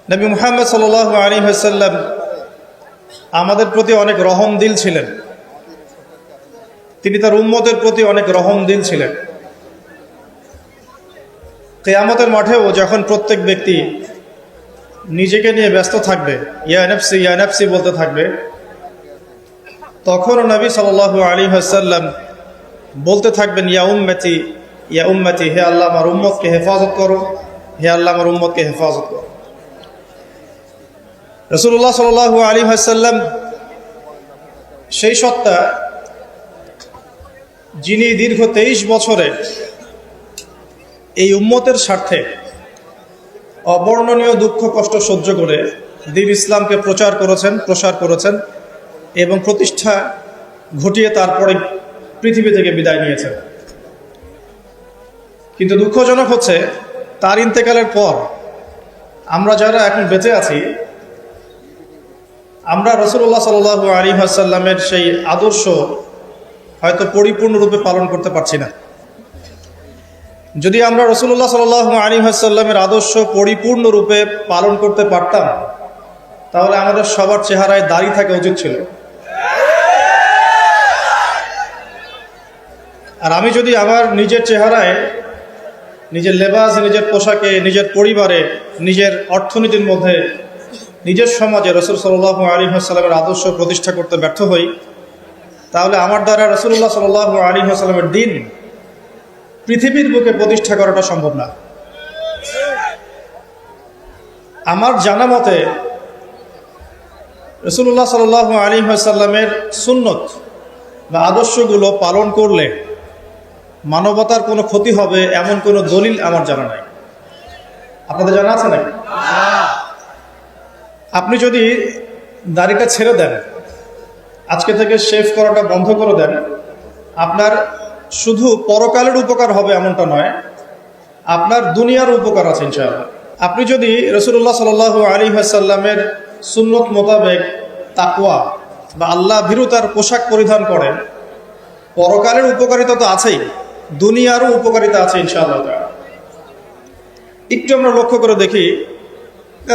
নবী মুহাম্মদ সাল্লাল্লাহু আলাইহি ওয়াসাল্লাম আমাদের প্রতি অনেক রহমদিল ছিলেন। তিনি তার উম্মতের প্রতি অনেক রহমদিল ছিলেন। কিয়ামতের মাঠেও যখন প্রত্যেক ব্যক্তি নিজেকে নিয়ে ব্যস্ত থাকবে, ইয়া নফসি বলতে থাকবে, তখন নবী সাল্লাল্লাহু আলাইহি ওয়াসাল্লাম বলতে থাকবেন, ইয়া উম্মতি, হে আল্লাহ আমার উম্মতকে হেফাজত করো, হে আল্লাহ আমার উম্মতকে হেফাজত করো। রাসূলুল্লাহ সাল্লাল্লাহু আলাইহি ওয়াসাল্লাম সেই সত্তা যিনি দীর্ঘ 23 বছরে এই উম্মতের স্বার্থে অবর্ণনীয় দুঃখ কষ্ট সহ্য করে দ্বীন ইসলামকে প্রসার করেছেন এবং প্রতিষ্ঠা ঘটিয়ে তারপরে পৃথিবী থেকে বিদায় নিয়েছেন। কিন্তু দুঃখজনক হচ্ছে, তার ইন্তেকালের পর আমরা যারা এখন বেঁচে আছি, আমরা রাসূলুল্লাহ সাল্লাল্লাহু আলাইহি ওয়াসাল্লামের সেই আদর্শ হয়তো পরিপূর্ণরূপে পালন করতে পারছি না। যদি আমরা রাসূলুল্লাহ সাল্লাল্লাহু আলাইহি ওয়াসাল্লামের আদর্শ পরিপূর্ণরূপে পালন করতে পারতাম, তাহলে আমাদের সবার চেহারায় দাড়ি থাকা উচিত ছিল। আর আমি যদি আমার নিজের চেহারায়, নিজের লেবাস, নিজের পোশাকে, নিজের পরিবারে, নিজের অর্থনীতির মধ্যে, নিজের সমাজে রাসূল সাল্লাল্লাহু আলাইহি ওয়াসাল্লামের আদর্শ প্রতিষ্ঠা করতে ব্যর্থ হই, তাহলে আমার দ্বারা রাসূলুল্লাহ সাল্লাল্লাহু আলাইহি ওয়াসাল্লামের দ্বীন পৃথিবীর বুকে প্রতিষ্ঠা করাটা সম্ভব না। আমার জানা মতে রাসূলুল্লাহ সাল্লাল্লাহু আলাইহি ওয়াসাল্লামের সুন্নত বা আদর্শগুলো পালন করলে মানবতার কোনো ক্ষতি হবে এমন কোনো দলিল আমার জানা নাই। আপনাদের জানা আছে নাকি? আপনি যদি দাড়িটা ছেড়ে দেন, আজকে থেকে শেভ করাটা বন্ধ করে দেন, আপনার শুধু পরকালের উপকার হবে এমনটা নয়, আপনার দুনিয়ার উপকার আছে ইনশাআল্লাহ। আপনি যদি রাসূলুল্লাহ সাল্লাল্লাহু আলাইহি ওয়াসাল্লামের সুন্নত মোতাবেক তাকওয়া বা আল্লাহ ভীরুতার পোশাক পরিধান করেন, পরকালের উপকারিতা তো আছেই, দুনিয়ারও উপকারিতা আছে ইনশাআল্লাহ। একটু আমরা লক্ষ্য করে দেখি,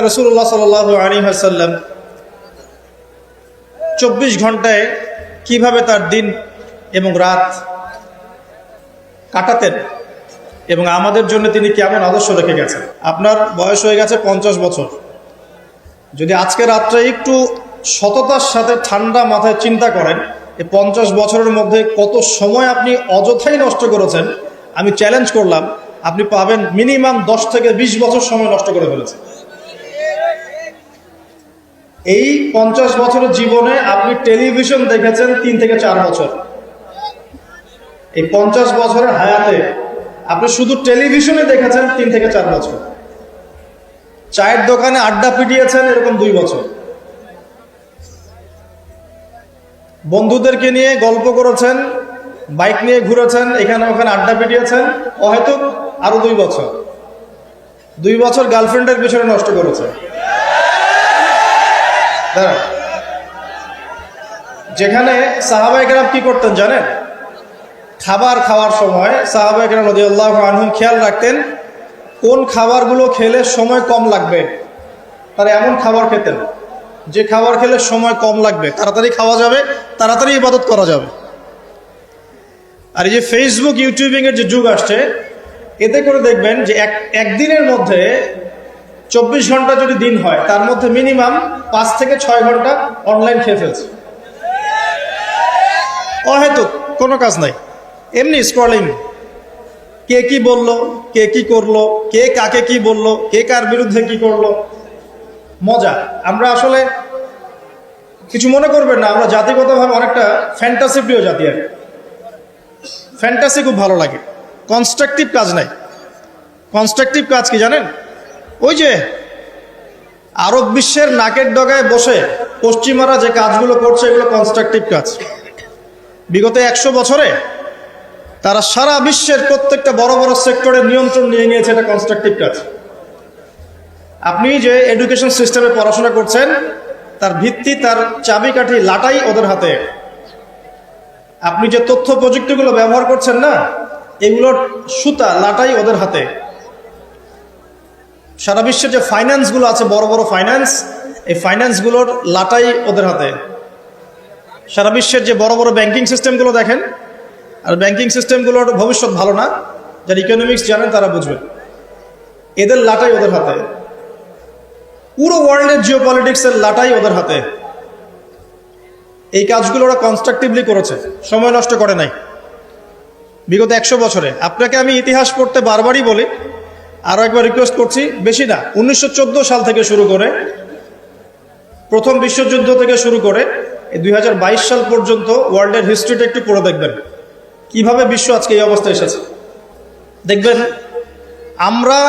রাসূলুল্লাহ সাল্লাল্লাহু আলাইহি ওয়াসাল্লাম 24 ঘন্টায় কিভাবে তার দিন এবং রাত কাটাতেন এবং আমাদের জন্য তিনি কেমন আদর্শ রেখে গেছেন। আপনার বয়স হয়ে গেছে 50 বছর। যদি আজকে রাত্রে একটু সততার সাথে ঠান্ডা মাথায় চিন্তা করেন, এই 50 বছরের মধ্যে কত সময় আপনি অযথাই নষ্ট করেছেন, আমি চ্যালেঞ্জ করলাম, আপনি পাবেন মিনিমাম 10 থেকে 20 বছর সময় নষ্ট করে ফেলেছেন। এই 50 বছরের জীবনে আপনি টেলিভিশন দেখেছেন 3 থেকে 4 বছর। এই 50 বছরের হায়াতে আপনি শুধু টেলিভিশনে দেখেছেন 3 থেকে 4 বছর। চায়ের দোকানে আড্ডা পিটিয়েছেন এরকম 2 বছর। বন্ধুদেরকে নিয়ে গল্প করেছেন, বাইক নিয়ে ঘুরেছেন, এখানে ওখানে আড্ডা পিটিয়েছেন, হয়তো আরো 2 বছর। 2 বছর গার্লফ্রেন্ডের পিছনে নষ্ট করেছেন। যেখানে সাহাবায়ে কেরাম কি করতেন জানেন? খাবার খাওয়ার সময় সাহাবায়ে কেরাম রাদিয়াল্লাহু আনহুম খেয়াল রাখতেন কোন খাবারগুলো খেলে সময় কম লাগবে, তারা এমন খাবার খেতেন যে খাবার খেলে সময় কম লাগবে, তাড়াতাড়ি খাওয়া যাবে, তাড়াতাড়ি ইবাদত করা যাবে। আর এই যে ফেসবুক, ইউটিউবিং এর যে যুগ আসছে, এতে করে দেখবেন যে একদিনের মধ্যে 24 ঘন্টা যদি দিন হয়, তার মধ্যে মিনিমাম 5 থেকে 6 ঘন্টা অনলাইন খেয়ে ফেলছে। অহেতুক কোনো কাজ নাই, এমনি স্ক্রলিং। কে কি বললো, কে কি করলো, কে কাকে কি বললো, কে কার বিরুদ্ধে কি করলো, মজা। আমরা আসলে কিছু মনে করবেন না, আমরা জাতিগতভাবে অনেকটা ফ্যান্টাসি প্রিয় জাতি। আর ফ্যান্টাসি খুব ভালো লাগে, কনস্ট্রাকটিভ কাজ নাই। কনস্ট্রাকটিভ কাজ কি জানেন? ওই যে আরব বিশ্বের নাকের ডগায় বসে পশ্চিমারা যে কাজগুলো করছে, এগুলো কনস্ট্রাকটিভ কাজ। বিগত 100 বছরে তারা সারা বিশ্বের প্রত্যেকটা বড় বড় সেক্টরের নিয়ন্ত্রণ নিয়ে নিয়েছে, এটা কনস্ট্রাকটিভ কাজ। আপনি যে এডুকেশন সিস্টেমে পড়াশোনা করছেন, তার ভিত্তি, তার চাবিকাঠি, লাটাই ওদের হাতে। আপনি যে তথ্য প্রযুক্তিগুলো ব্যবহার করছেন না, এগুলোর সুতা, লাটাই ওদের হাতে। সারা বিশ্বের যে ফাইন্যান্সগুলো আছে, বড় বড় ফাইন্যান্স, এই ফাইন্যান্সগুলোর লাটাই ওদের হাতে। সারা বিশ্বের যে বড় বড় ব্যাংকিং সিস্টেমগুলো দেখেন, আর ব্যাংকিং সিস্টেমগুলোর ভবিষ্যৎ ভালো না, যারা ইকোনমিক্স জানেন তারা বুঝবেন। এদের লাটাই ওদের হাতে, পুরো ওয়ার্ল্ডের জিও পলিটিক্সের লাটাই ওদের হাতে। এই কাজগুলো ওরা কনস্ট্রাকটিভলি করেছে, সময় নষ্ট করে নাই বিগত 100 বছরে। আপনাকে আমি ইতিহাস পড়তে বারবারই বলি, আরও একবার রিকোয়েস্ট করছি, বেশি না, 1914 সাল থেকে শুরু করে, প্রথম বিশ্বযুদ্ধ থেকে শুরু করে এই 2022 সাল পর্যন্ত ওয়ার্ল্ডের হিস্ট্রিটা একটু পড়ে দেখবেন, কিভাবে বিশ্ব আজকে এই অবস্থায় এসেছে। দেখবেন আমরা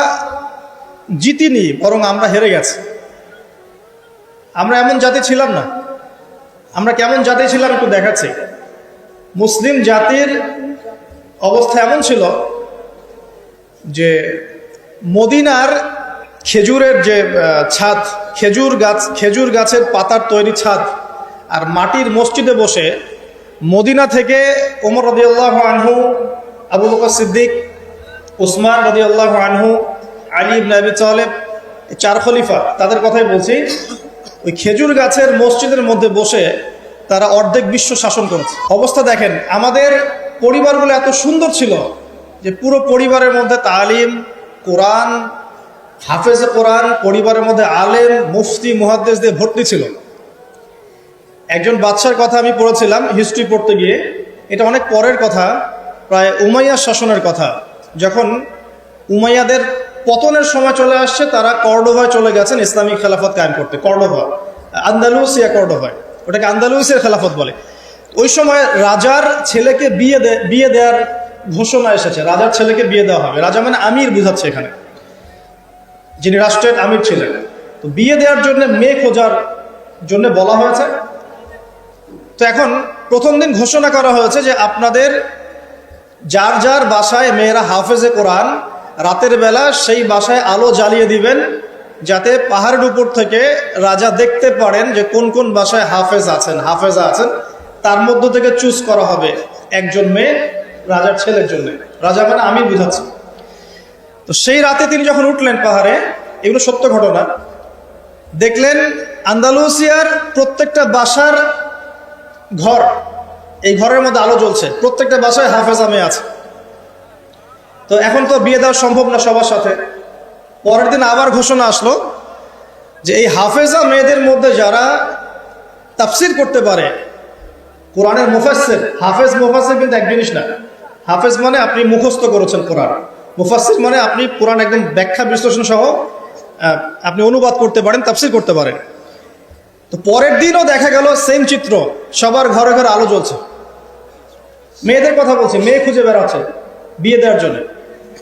জিতিনি, বরং আমরা হেরে গেছি। আমরা এমন জাতি ছিলাম না। আমরা কেমন জাতি ছিলাম একটু দেখাচ্ছি। মুসলিম জাতির অবস্থা এমন ছিল যে মদিনার খেজুরের যে ছাদ, খেজুর গাছের পাতার তৈরি ছাদ, আর মাটির মসজিদে বসে মদিনা থেকে ওমর রাদিয়াল্লাহু আনহু, আবু বকর সিদ্দিক, উসমান রাদিয়াল্লাহু আনহু, আলী ইবনে আবি তালেব, 4 খলিফা, তাদের কথাই বলছি। ওই খেজুর গাছের মসজিদের মধ্যে বসে তারা অর্ধেক বিশ্ব শাসন করেছে। অবস্থা দেখেন, আমাদের পরিবারগুলো এত সুন্দর ছিল যে পুরো পরিবারের মধ্যে তালিম, কোরআন, হাফেজে কোরআন, পরিবারের মধ্যে আলেম, মুফতি, মুহাদ্দিস দিয়ে ভর্তি ছিল। একজন বাদশার কথা আমি পড়েছিলাম হিস্ট্রি পড়তে গিয়ে, এটা অনেক পরের কথা, প্রায় উমাইয়া শাসনের কথা। যখন উমাইয়াদের পতনের সময় চলে আসছে, তারা কর্ডোভায় চলে গেছেন ইসলামিক খেলাফত কায়েম করতে। কর্ডোভা, আন্দালুসিয়া কর্ডোভায়, ওটাকে আন্দালুসিয়ার খেলাফত বলে। ওই সময় রাজার ছেলেকে বিয়ে দেওয়ার ঘোষণা এসেছে, রাজার ছেলেকে বিয়ে দেওয়া হবে। রাজা মানে আমির বুঝাচ্ছে এখানে, যিনি রাষ্ট্রের আমির ছিলেন। তো বিয়ে দেওয়ার জন্য মেয়ে খোঁজার জন্য বলা হয়েছে। তো এখন প্রথম দিন ঘোষণা করা হয়েছে যে আপনাদের যার যার বাসায় মেয়েরা হাফেজে কোরআন, রাতের বেলা সেই বাসায় আলো জ্বালিয়ে দিবেন, যাতে পাহাড়ের উপর থেকে রাজা দেখতে পারেন যে কোন কোন বাসায় হাফেজা আছেন। তার মধ্য থেকে চুজ করা হবে একজন মেয়ে রাজার ছেলের জন্য। রাজা মানে আমি বুঝাচ্ছি। তো সেই রাতে তিনি যখন উঠলেন পাহাড়ে, এগুলো সত্য ঘটনা, দেখলেন আন্দালুসিয়ার প্রত্যেকটা বাসার ঘর, এই ঘরের মধ্যে আলো জ্বলছে, প্রত্যেকটা বাসায় হাফেজা মেয়ে আছে। তো এখন তো বিয়ে দেওয়া সম্ভব না সবার সাথে। পরের দিন আবার ঘোষণা আসলো যে এই হাফেজা মেয়েদের মধ্যে যারা তাফসির করতে পারে, কোরআনের মুফাসসির, হাফেজ মুফাসসির কিন্তু এক জিনিস না। হাফেজ মানে আপনি মুখস্থ করেছেন কোরআন, মুফাসসির মানে আপনি কোরআন একদম ব্যাখ্যা বিশ্লেষণ সহ আপনি অনুবাদ করতে পারেন, তাফসির করতে পারেন। তো পরের দিনও দেখা গেল সেম চিত্র, সবার ঘরে ঘরে আলো জ্বলছে। মেয়েদের কথা বলছে, মেয়ে খুঁজে বেড়াচ্ছে বিয়ে দেওয়ার জন্য।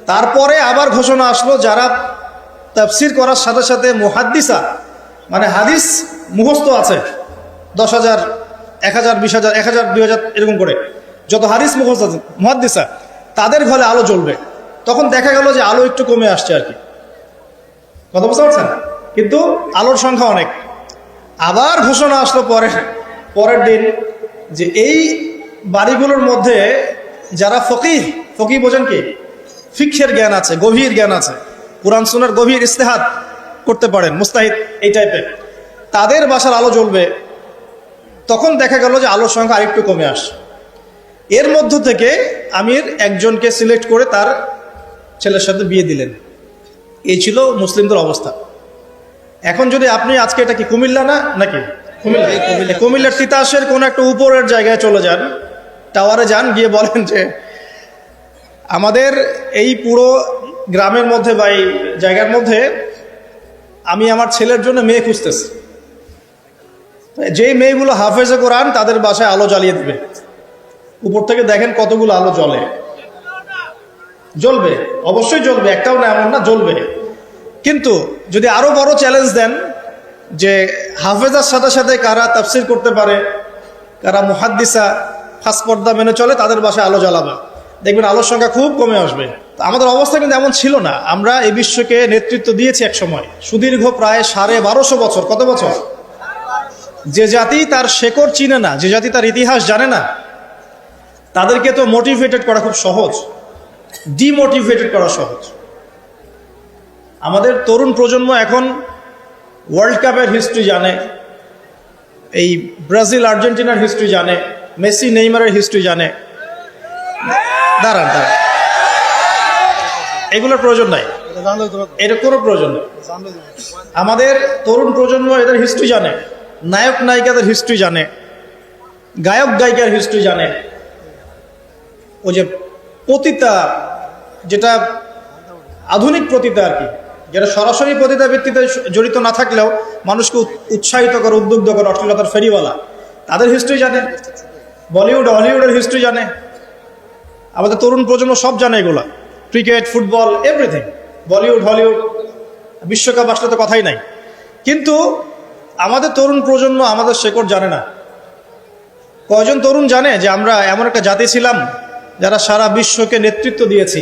তারপরে আবার ঘোষণা আসলো যারা তাফসির করার সাথে সাথে মুহাদ্দিসা, মানে হাদিস মুখস্থ আছে, 10,000, 1,000, 20,000, 1,000, 2,000 এরকম করে যত হাদিস মুখস্থ আছে মুহাদ্দিসা, তাদের ঘরে আলো জ্বলবে। তখন দেখা গেল যে আলো একটু কমে আসছে আর কি, কথা বুঝতে পারছেন, কিন্তু আলোর সংখ্যা অনেক। আবার ঘোষণা আসলো পরের দিন যে এই বাড়িগুলোর মধ্যে যারা ফকিহ বোঝেন কি, ফিকহের জ্ঞান আছে, গভীর জ্ঞান আছে, কুরআন সুন্নাহর গভীর ইস্তেহাদ করতে পারেন, মুস্তাহিদ এই টাইপের, তাদের বাসার আলো জ্বলবে। তখন দেখা গেল যে আলোর সংখ্যা আরেকটু কমে আসে। এর মধ্য থেকে আমির একজনকে সিলেক্ট করে তার ছেলের সাথে বিয়ে দিলেন। এই ছিল মুসলিমদের অবস্থা। এখন যদি আপনি আজকে, এটা কি কুমিল্লা না নাকি, কুমিল্লার তিতাসের কোন একটা উপরের জায়গায় চলে যান, টাওয়ারে যান, গিয়ে বলেন যে আমাদের এই পুরো গ্রামের মধ্যে বা এই জায়গার মধ্যে আমি আমার ছেলের জন্য মেয়ে খুঁজতেছি, যেই মেয়েগুলো হাফেজে কোরআন তাদের বাসায় আলো জ্বালিয়ে দেবে। উপর থেকে দেখেন কতগুলো আলো জ্বলবে, অবশ্যই জ্বলবে, একটাও না এমন না, জ্বলবে। কিন্তু যদি আরো বড় চ্যালেঞ্জ দেন যে হাফেজার সাথে সাথে কারা তাফসির করতে পারে, কারা মুহাদ্দিসা, খাস পর্দা মেনে চলে, তাদের বাসায় আলো জ্বালাবে, দেখবেন আলোর সংখ্যা খুব কমে আসবে। আমাদের অবস্থা কিন্তু এমন ছিল না। আমরা এই বিশ্বকে নেতৃত্ব দিয়েছি এক সময়, সুদীর্ঘ প্রায় 1250 বছর। কত বছর? যে জাতি তার শেকড় চিনে না, যে জাতি তার ইতিহাস জানে না, তাদেরকে তো মোটিভেটেড করা খুব সহজ, ডিমোটিভেটেড করা সহজ। আমাদের তরুণ প্রজন্ম এখন ওয়ার্ল্ড কাপের হিস্ট্রি জানে, এই ব্রাজিল আর্জেন্টিনার হিস্ট্রি জানে, মেসি নেইমারের হিস্ট্রি জানে। দাঁড়ান, এগুলোর প্রয়োজন নাই, এটা কোনো প্রয়োজন নেই। আমাদের তরুণ প্রজন্ম এদের হিস্ট্রি জানে, নায়ক নায়িকাদের হিস্ট্রি জানে, গায়ক গায়িকার হিস্ট্রি জানে। ওই যে পতিতা, যেটা আধুনিক পতিতা আর কি, যেটা সরাসরি পতিতাবৃত্তিতে জড়িত না থাকলেও মানুষকে উৎসাহিত করে, উদ্বুদ্ধ করে, অশ্লীলতার ফেরিওয়ালা, তাদের হিস্ট্রি জানে। বলিউড হলিউডের হিস্ট্রি জানে। আমাদের তরুণ প্রজন্ম সব জানে এগুলা, cricket, football, everything. Bollywood Hollywood, বিশ্বকাপ আসলে তো কথাই নাই। কিন্তু আমাদের তরুণ প্রজন্ম আমাদের শেকড় জানে না। কয়জন তরুণ জানে যে আমরা এমন একটা জাতি ছিলাম যারা সারা বিশ্বকে নেতৃত্ব দিয়েছি?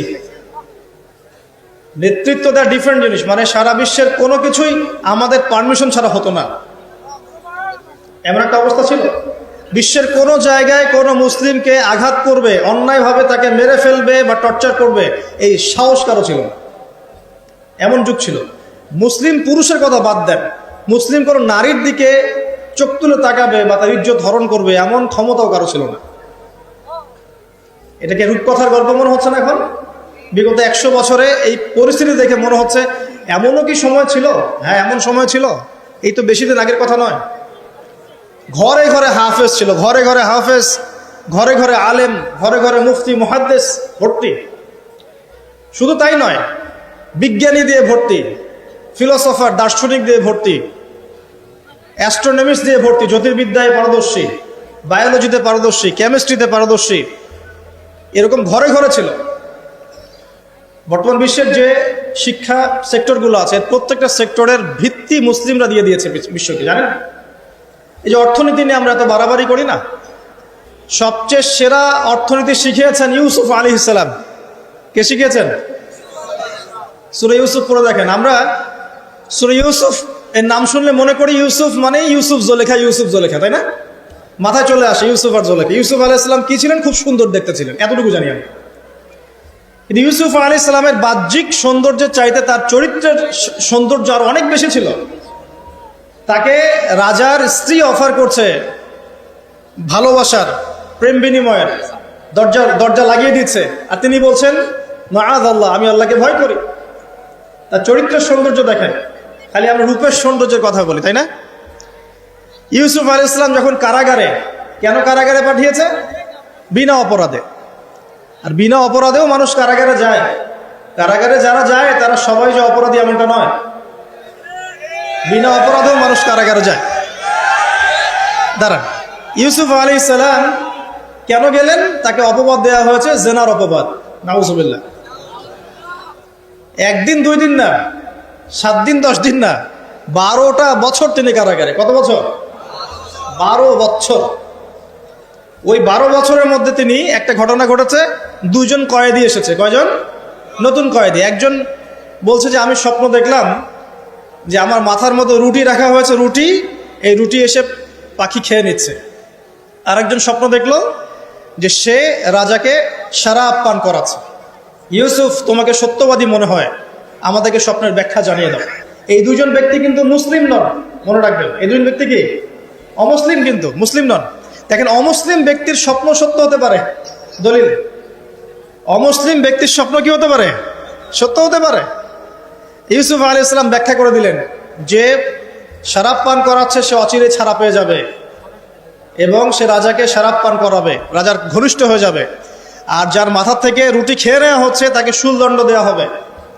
নেতৃত্ব দেওয়া ডিফারেন্ট জিনিস, মানে সারা বিশ্বের কোনো কিছুই আমাদের পারমিশন ছাড়া হতো না, এমন একটা অবস্থা ছিল। বিশ্বের কোনো জায়গায় কোনো মুসলিমকে আঘাত করবে, অন্যায়ভাবে তাকে মেরে ফেলবে বা টর্চার করবে, এই সাহস কারো ছিল না। এমন যুগ ছিল। মুসলিম পুরুষের কথা বাদ দেন, মুসলিম কোনো নারীর দিকে চোখ তুলে তাকাবে বা তার ইজ্জত হরণ করবে এমন ক্ষমতাও কারো ছিল না। এটাকে রূপকথার গল্প মনে হচ্ছে না এখন? বিগত 100 বছরে এই পরিস্থিতি দেখে মনে হচ্ছে এমনও কি সময় ছিল? হ্যাঁ, এমন সময় ছিল। এই তো বেশি দিন আগের কথা নয়। ঘরে ঘরে হাফেজ ছিল, ঘরে ঘরে হাফেজ, ঘরে ঘরে আলেম, ঘরে ঘরে মুফতি মুহাদ্দিস ভর্তি। শুধু তাই নয়, বিজ্ঞানী দিয়ে ভর্তি, ফিলোসফার দার্শনিক দিয়ে ভর্তি, অ্যাস্ট্রোনমিস্ট দিয়ে ভর্তি, জ্যোতির্বিদ্যায় পারদর্শী, বায়োলজিতে পারদর্শী, কেমিস্ট্রিতে পারদর্শী, এরকম ঘরে ঘরে ছিল। বর্তমান বিশ্বের যে শিক্ষা সেক্টরগুলো আছে, প্রত্যেকটা সেক্টরের ভিত্তি মুসলিমরা দিয়ে দিয়েছে বিশ্বকে, জানেন? এই যে অর্থনীতি নিয়ে আমরা এত বাড়াবাড়ি করি না, সবচেয়ে সেরা অর্থনীতি শিখিয়েছেন ইউসুফ আলাইহিস সালাম। কে শিখিয়েছেন? সূরা ইউসুফ পড়ে দেখেন। আমরা সূরা ইউসুফ এর নাম শুনলে মনে করি ইউসুফ মানে ইউসুফ জুলেখা, ইউসুফ জুলেখা, তাই না? মাথায় চলে আসে ইউসুফ আর জুলেখা। ইউসুফ আলাইহিস সালাম কি ছিলেন? খুব সুন্দর দেখতে ছিলেন, এতটুকু জানি আমি। কিন্তু ইউসুফ আলাইহিস সালামের বাহ্যিক সৌন্দর্যের চাইতে তার চরিত্রের সৌন্দর্য আর অনেক বেশি ছিল। তাকে রাজার স্ত্রী অফার করছে ভালোবাসার, প্রেম বিনিময়ের, দরজা লাগিয়ে দিচ্ছে, আর তিনি বলছেন মাআযাল্লাহ, আমি আল্লাহকে ভয় করি। তার চরিত্রের সৌন্দর্য দেখেন। খালি আমরা রূপের সৌন্দর্যের কথা বলি, তাই না? ইউসুফ আলাইহিস সালাম যখন কারাগারে, কেন কারাগারে পাঠিয়েছে? বিনা অপরাধে। আর বিনা অপরাধেও মানুষ কারাগারে যায়। কারাগারে যারা যায় তারা সবাই যে অপরাধী এমনটা নয়, বিনা অপরাধেও মানুষ কারাগারে যায়। দাঁড়ান, ইউসুফ আলাইহিস সালাম কেন গেলেন? তাকে অপবাদ দেওয়া হয়েছে, জেনার অপবাদ, নাউজুবিল্লাহ। 1 দিন 2 দিন না, 7 দিন 10 দিন না, 12টা বছর তিনি কারাগারে। কত বছর? 12 বছর। ওই 12 বছরের মধ্যে তিনি একটা ঘটনা ঘটেছে, 2 জন কয়েদি এসেছে। কয়জন? নতুন কয়েদি। একজন বলছে যে আমি স্বপ্ন দেখলাম যে আমার মাথার মধ্যে রুটি রাখা হয়েছে, এই রুটি এসে পাখি খেয়ে নিচ্ছে। আরেকজন স্বপ্ন দেখলো যে সে রাজাকে শরাব পান করাচ্ছে। ইউসুফ, তোমাকে সত্যবাদী মনে হয়, আমাদেরকে স্বপ্নের ব্যাখ্যা জানিয়ে দাও। এই 2 জন ব্যক্তি কিন্তু মুসলিম নন, মনে রাখবেন। এই 2 জন ব্যক্তি কি? অমুসলিম, কিন্তু মুসলিম নন। দেখেন, অমুসলিম ব্যক্তির স্বপ্ন সত্য হতে পারে। দলিল, অমুসলিম ব্যক্তির স্বপ্ন কি হতে পারে? সত্য হতে পারে। ইউসুফ আলাইহিস সালাম ব্যাখ্যা করে দিলেন যে শরাব পান করাচ্ছে সে অচিরে ছাড়া পেয়ে যাবে এবং সে রাজাকে শরাব পান করাবে, রাজার ঘনিষ্ঠ হয়ে যাবে। আর যার মাথার থেকে রুটি খেয়ে নেওয়া হচ্ছে তাকে শুলদণ্ড দেওয়া হবে,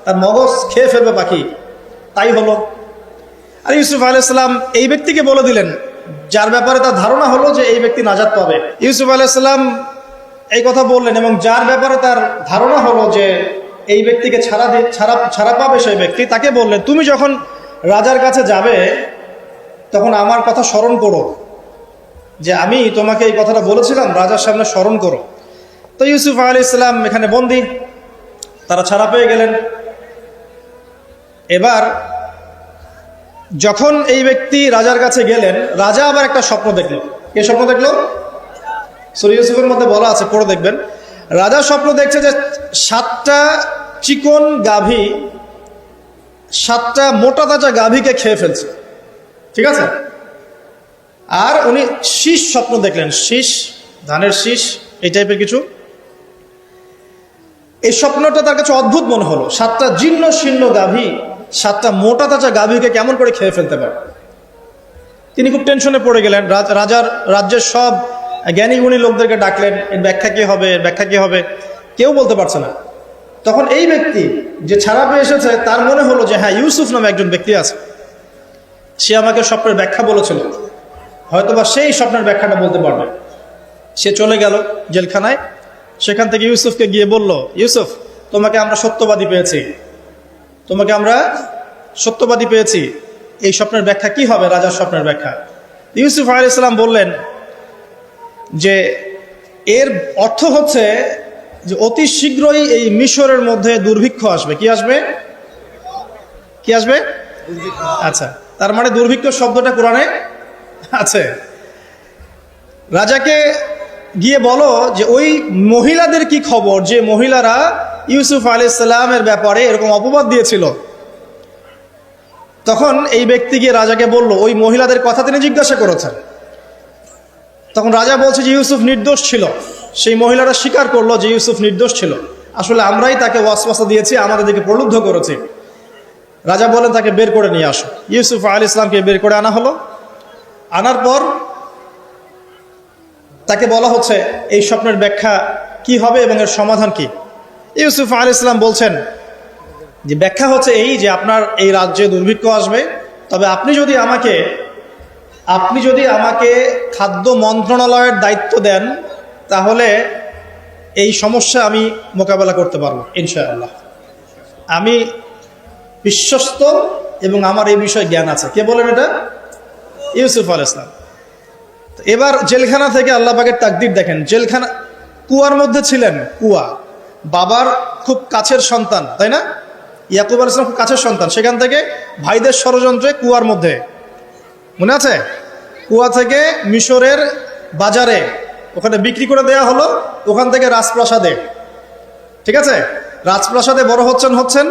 তার মগজ খেয়ে ফেলবে পাখি। তাই হলো। আর ইউসুফ আলাইহিস সালাম এই ব্যক্তিকে বলে দিলেন, যার ব্যাপারে তার ধারণা হলো যে এই ব্যক্তি নাজাত পাবে। ইউসুফ আলাইহিস সালাম এই কথা বললেন, এবং যার ব্যাপারে তার ধারণা হলো যে এই ব্যক্তিকে ছাড়া পাবে সেই ব্যক্তি, তাকে বললেন, তুমি যখন রাজার কাছে যাবে তখন আমার কথা স্মরণ করো, যে আমি তোমাকে এই কথাটা বলেছিলাম, রাজার সামনে স্মরণ করো। তো ইউসুফ আলাইহিস সালাম এখানে বন্দী, তারা ছাড়া পেয়ে গেলেন। এবার যখন এই ব্যক্তি রাজার কাছে গেলেন, রাজা আবার একটা স্বপ্ন দেখল। কে স্বপ্ন দেখলো? সূরা ইউসুফের মধ্যে বলা আছে, পড়ে দেখবেন। রাজা স্বপ্ন দেখছে যে 7টা চিকন গাভী 7টা মোটা তাজা গাভীকে খেয়ে ফেলছে, ঠিক আছে। আর উনি শীষ স্বপ্ন দেখলেন, শীষ, ধানের শীষ, এই টাইপের কিছু। এই স্বপ্নটা তার কাছে অদ্ভুত মনে হলো, 7টা জীর্ণ শীর্ণ গাভী 7টা মোটা তাজা গাভীকে কেমন করে খেয়ে ফেলতে পারে। তিনি খুব টেনশনে পড়ে গেলেন। রাজ্যের সব জ্ঞানী গুণী লোকদেরকে ডাকলেন, এর ব্যাখ্যা কি হবে, এর ব্যাখ্যা কি হবে, কেউ বলতে পারছে না। তখন এই ব্যক্তি যে ছাড়া পেয়ে এসেছে, তার মনে হলো যে হ্যাঁ, ইউসুফ নামে একজন ব্যক্তি আছে, সে আমাকে স্বপ্নের ব্যাখ্যা বলেছিল, হয়তোবা সেই স্বপ্নের ব্যাখ্যাটা বলতে পারবে। সে চলে গেল জেলখানায়, সেখান থেকে ইউসুফকে গিয়ে বলল, ইউসুফ, তোমাকে আমরা সত্যবাদী পেয়েছি, তোমাকে আমরা সত্যবাদী পেয়েছি, এই স্বপ্নের ব্যাখ্যা কি হবে, রাজার স্বপ্নের ব্যাখ্যা। ইউসুফ আলাইহিস সালাম বললেন যে এর অর্থ হচ্ছে যে অতি শীঘ্রই এই মিশরের মধ্যে দুর্ভিক্ষ আসবে। কি আসবে? কি আসবে? আচ্ছা, তার মানে দুর্ভিক্ষ শব্দটা কোরআনে আছে। রাজাকে গিয়ে বলো যে ওই মহিলাদের কি খবর, যে মহিলারা ইউসুফ আলাইহিস সালামের ব্যাপারে এরকম অপবাদ দিয়েছিল। তখন এই ব্যক্তি গিয়ে রাজাকে বলল, ওই মহিলাদের কথা তিনি জিজ্ঞাসা করেছেন। তখন রাজা বলছে যে ইউসুফ নির্দোষ ছিল। সেই মহিলারা স্বীকার করলো যে ইউসুফ নির্দোষ ছিল, আসলে আমরাই তাকে ওয়াসওয়াসা দিয়েছি, আমাদেরকে প্রলুব্ধ করেছি। রাজা বলেন তাকে বের করে নিয়ে আসো। ইউসুফ আলাইহিস সালামকে বের করে আনা হলো। আনার পর তাকে বলা হচ্ছে এই স্বপ্নের ব্যাখ্যা কি হবে এবং এর সমাধান কি। ইউসুফ আলাইহিস সালাম বলছেন যে ব্যাখ্যা হচ্ছে এই যে আপনার এই রাজ্যে দুর্ভিক্ষ আসবে, তবে আপনি যদি আমাকে খাদ্য মন্ত্রণালয়ের দায়িত্ব দেন, তাহলে এই সমস্যা আমি মোকাবেলা করতে পারবো ইনশাআল্লাহ। আমি বিশ্বস্ত এবং আমার এই বিষয়ে জ্ঞান আছে। কে বলেন এটা? ইউসুফ আলাইহিস সালাম। এবার জেলখানা থেকে আল্লাহ পাকের তাকদীর দেখেন, জেলখানা, কুয়ার মধ্যে ছিলেন, কুয়া, বাবার খুব কাছের সন্তান, তাই না? ইয়াকুব আলাইহিস সালাম খুব কাছের সন্তান, সেখান থেকে ভাইদের ষড়যন্ত্রে কুয়ার মধ্যে, মনে আছে? কুয়া থেকে মিশরের বাজারে ওখানে বিক্রি করে দেয়া হলো, ওখান থেকে রাজপ্রাসাদে, ঠিক আছে, রাজপ্রাসাদে বড় হচ্ছেন।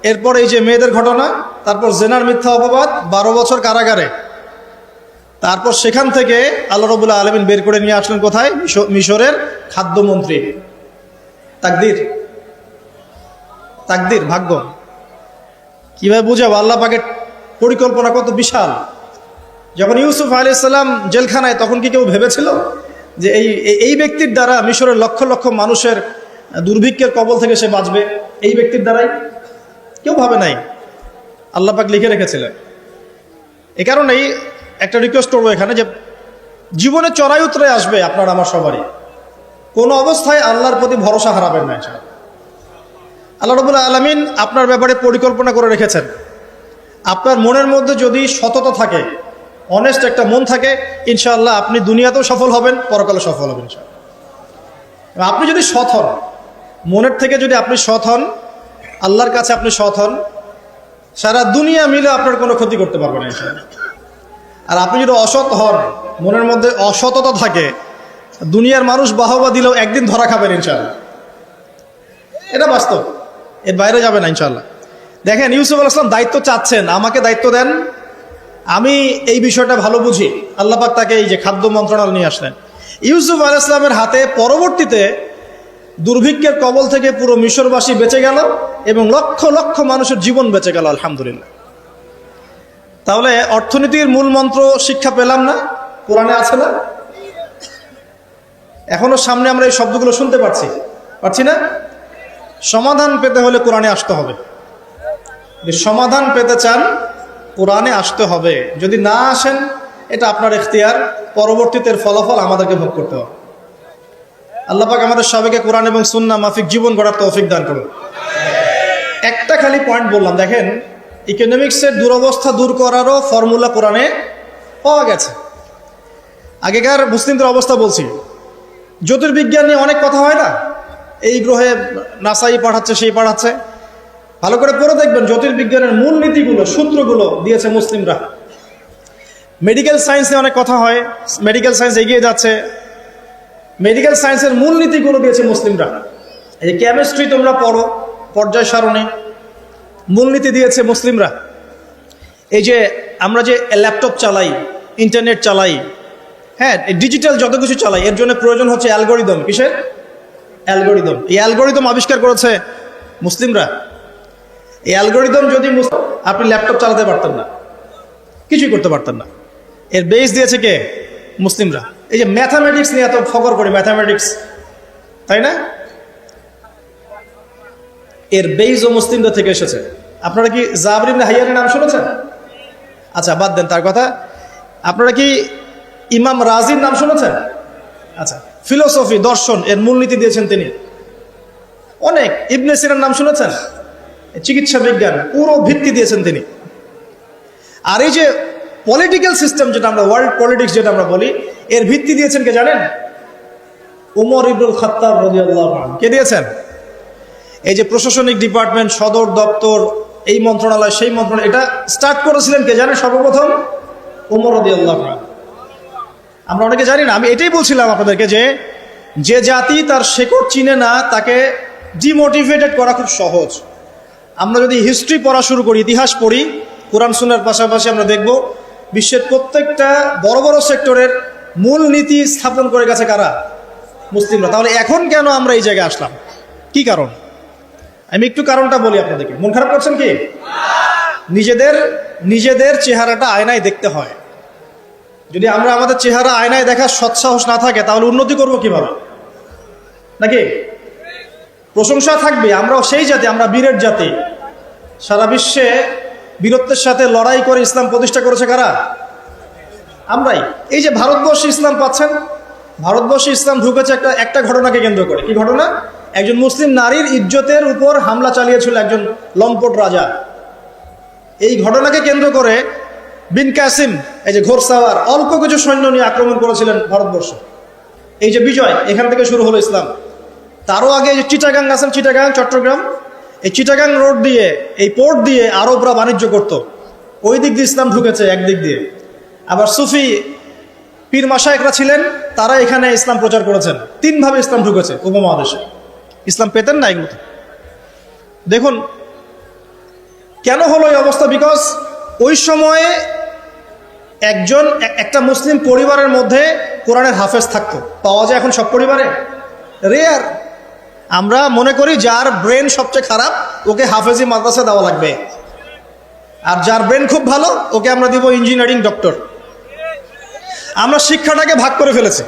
এরপর এই যে মেয়েদের ঘটনা, তারপর জেনার মিথ্যা অপবাদ, 12 বছর কারাগারে। তারপর সেখান থেকে আল্লাহ রাব্বুল আলামিন বের করে নিয়ে আসলেন কোথায়? মিশরের খাদ্যমন্ত্রী। তাকদীর, ভাগ্য। কিভাবে বুঝাবো আল্লাহ পাকের পরিকল্পনা কত বিশাল। যখন ইউসুফ আলাইহিস সালাম জেলখানায়, তখন কি কেউ ভেবেছিল যে এই ব্যক্তির দ্বারা মিশরের লক্ষ লক্ষ মানুষের দুর্ভিক্ষের কবল থেকে সে বাঁচবে? এই ব্যক্তির দ্বারাই? কেউ ভাবে নাই, আল্লাহ পাক লিখে রেখেছিলেন। এ কারণেই একটা রিকোয়েস্ট করবো এখানে, যে জীবনে চড়াই উতরে আসবে আপনার আমার সবারই, কোনো অবস্থায় আল্লাহর প্রতি ভরসা হারাবেন না। আল্লাহ রাব্বুল আলামিন আপনার ব্যাপারে পরিকল্পনা করে রেখেছেন। আপনার মনের মধ্যে যদি সততা থাকে, অনেস্ট একটা মন থাকে, ইনশাআল্লাহ আপনি দুনিয়াতেও সফল হবেন, পরকালে সফল হবেন ইনশাআল্লাহ। আপনি যদি সৎ হন, মনের থেকে যদি আপনি সৎ হন, আল্লাহর কাছে আপনি সৎ হন, সারা দুনিয়া মিলে আপনার কোনো ক্ষতি করতে পারবে না ইনশাআল্লাহ। আর আপনি যদি অসৎ হন, মনের মধ্যে অসততা থাকে, দুনিয়ার মানুষ বাহবা দিলেও একদিন ধরা খাবেন ইনশাআল্লাহ। এটা বাস্তব, এর বাইরে যাবে না ইনশাআল্লাহ। দেখেন, ইউসুফ আলাইহিস সালাম দায়িত্ব চাচ্ছেন, আমাকে দায়িত্ব দেন, আমি এই বিষয়টা ভালো বুঝি। আল্লাহ পাক তাকে এই যে খাদ্য মন্ত্রণালয় নিয়ে আসলেন। ইউসুফ আলাইহিস সালামের হাতে পরবর্তীতে দুর্ভিক্ষের কবল থেকে পুরো মিশরবাসী বেঁচে গেল এবং লক্ষ লক্ষ মানুষের জীবন বেঁচে গেল, আলহামদুলিল্লাহ। তাহলে অর্থনীতির মূল মন্ত্র শিক্ষা পেলাম না? কোরআনে আছে না? এখনো সামনে আমরা এই শব্দগুলো শুনতে পারছি না? সমাধান পেতে হলে কোরআনে আসতে হবে। সমাধান পেতে চান, কোরআনে আসতে হবে। যদি না আসেন, এটা আপনার ইখতিয়ার, পরবর্তীতে ফলাফল আমাদেরকে ভোগ করতে হবে। আল্লাহ পাক আমাদের সবাইকে কোরআন এবং সুন্নাহ মাফিক জীবন গড়ার তৌফিক দান করুন। একটা খালি পয়েন্ট বললাম, দেখেন, ইকোনমিক্সের দুরবস্থা দূর করারও ফর্মুলা কোরআনে পাওয়া গেছে। আগেকার মুসলিমদের অবস্থা বলছি, জ্যোতির্বিজ্ঞান নিয়ে অনেক কথা হয় না, এই গ্রহে নাসাই পাঠাচ্ছে, সেই পাঠাচ্ছে। ভালো করে পড়ে দেখবেন, জ্যোতির্বিজ্ঞানের মূল নীতিগুলো, সূত্রগুলো দিয়েছে মুসলিমরা। মেডিকেল সায়েন্স নিয়ে অনেক কথা হয়, মেডিকেল সায়েন্স এগিয়ে যাচ্ছে, মেডিকেল সায়েন্সের মূল নীতিগুলো দিয়েছে মুসলিমরা। এই কেমিস্ট্রি তোমরা পড়ো পর্যায় সারণী, মূলনীতি দিয়েছে মুসলিমরা। এই যে আমরা যে ল্যাপটপ চালাই, ইন্টারনেট চালাই, হ্যাঁ, ডিজিটাল যত কিছু চালাই, এর জন্য প্রয়োজন হচ্ছে অ্যালগোরিদম। কিসের অ্যালগোরিদম? এই অ্যালগোরিদম আবিষ্কার করেছে মুসলিমরা। এই অ্যালগোরিদম যদি আপনি ল্যাপটপ চালাতে পারতেন না, কিছুই করতে পারতেন না। এর বেস দিয়েছে কে? মুসলিমরা। এই যে ম্যাথামেটিক্স নিয়ে এত ফকর করি, ম্যাথামেটিক্স, তাই না? এর বেসও মুসলিমদের থেকে এসেছে। আপনারা কি জাবর ইবনে হাইয়ানের নাম শুনেছেন? আচ্ছা, বাদ দেন তার কথা। আপনারা কি ইমাম রাজির নাম শুনেছেন? আচ্ছা, ফিলোসফি, দর্শন, এর মূলনীতি দিয়েছেন তিনি অনেক। ইবনে সিনার নাম শুনেছেন? চিকিৎসা বিজ্ঞান, পুরো ভিত্তি দিয়েছেন তিনি। আর এই যে পলিটিক্যাল সিস্টেম, যেটা আমরা ওয়ার্ল্ড পলিটিক্স যেটা আমরা বলি, এর ভিত্তি দিয়েছেন কে জানেন? উমর ইবনুল খাত্তাব রাদিয়াল্লাহু আনহু। কে দিয়েছেন? এই যে প্রশাসনিক ডিপার্টমেন্ট, সদর দপ্তর, এই মন্ত্রণালয়, সেই মন্ত্রণালয়, এটা স্টার্ট করেছিলেন কে জানেন? সর্বপ্রথম উমর রাদিয়াল্লাহু আনহু। আমরা অনেকে জানি না। আমি এটাই বলছিলাম আপনাদেরকে যে যে জাতি তার শেকড় চিনে না, তাকে ডিমোটিভেটেড করা খুব সহজ। আমরা যদি হিস্ট্রি পড়া শুরু করি, ইতিহাস পড়ি, কোরআন সুন্নাহর পাশাপাশি আমরা দেখব বিশ্বের প্রত্যেকটা বড় বড় সেক্টরের মূল নীতি স্থাপন করে গেছে কারা? মুসলিমরা। তাহলে এখন কেন আমরা এই জায়গায় আসলাম? কি কারণ? আমি একটু কারণটা বলি আপনাদেরকে। মন খারাপ করছেন কি? নিজেদের চেহারাটা আয়নায় দেখতে হয়। যদি আমরা আমাদের চেহারা আয়নায় দেখার সৎসাহস না থাকে, তাহলে উন্নতি করব কিভাবে? নাকি প্রশংসা থাকবে? আমরাও সেই জাতি, আমরা বীরের জাতি। সারা বিশ্বে বীরত্বের সাথে লড়াই করে ইসলাম প্রতিষ্ঠা করেছে কারা? আমরাই। এই যে ভারতবর্ষে ইসলাম পাচ্ছেন, ভারতবর্ষে ইসলাম ঢুকেছে একটা ঘটনাকে কেন্দ্র করে। কি ঘটনা? একজন মুসলিম নারীর ইজ্জতের উপর হামলা চালিয়েছিল একজন লম্পট রাজা। এই ঘটনাকে কেন্দ্র করে বিন কাসিম, এই যে ঘোরসাওয়ার, অল্প কিছু সৈন্য নিয়ে আক্রমণ করেছিলেন ভারতবর্ষ। এই যে বিজয়, এখান থেকে শুরু হলো ইসলাম। তারও আগে যে চিটাগাং আছেন, চিটাগাং, চট্টগ্রাম, এই চিটাগাং রোড দিয়ে, এই পোর্ট দিয়ে আরবরা বাণিজ্য করত। ওই দিক দিয়ে ইসলাম ঢুকেছে একদিক দিয়ে। আবার সুফি পীর মাশায়েখরা ছিলেন, তারা এখানে ইসলাম প্রচার করেছেন। তিনভাবে ইসলাম ঢুকেছে উপমহাদেশে। ইসলাম পেতেন না এগুলো। দেখুন কেন হলো এই অবস্থা। বিকজ ওই সময়ে একটা মুসলিম পরিবারের মধ্যে কোরআনের হাফেজ থাকতো। পাওয়া যায় এখন সব পরিবারে? রেয়ার। আমরা মনে করি যার ব্রেন সবচেয়ে খারাপ ওকে হাফেজি মাদ্রাসা দেওয়া লাগবে, আর যার ব্রেন খুব ভালো ওকে আমরা দিব ইঞ্জিনিয়ারিং, ডক্টর। আমরা শিক্ষাটাকে ভাগ করে ফেলেছি।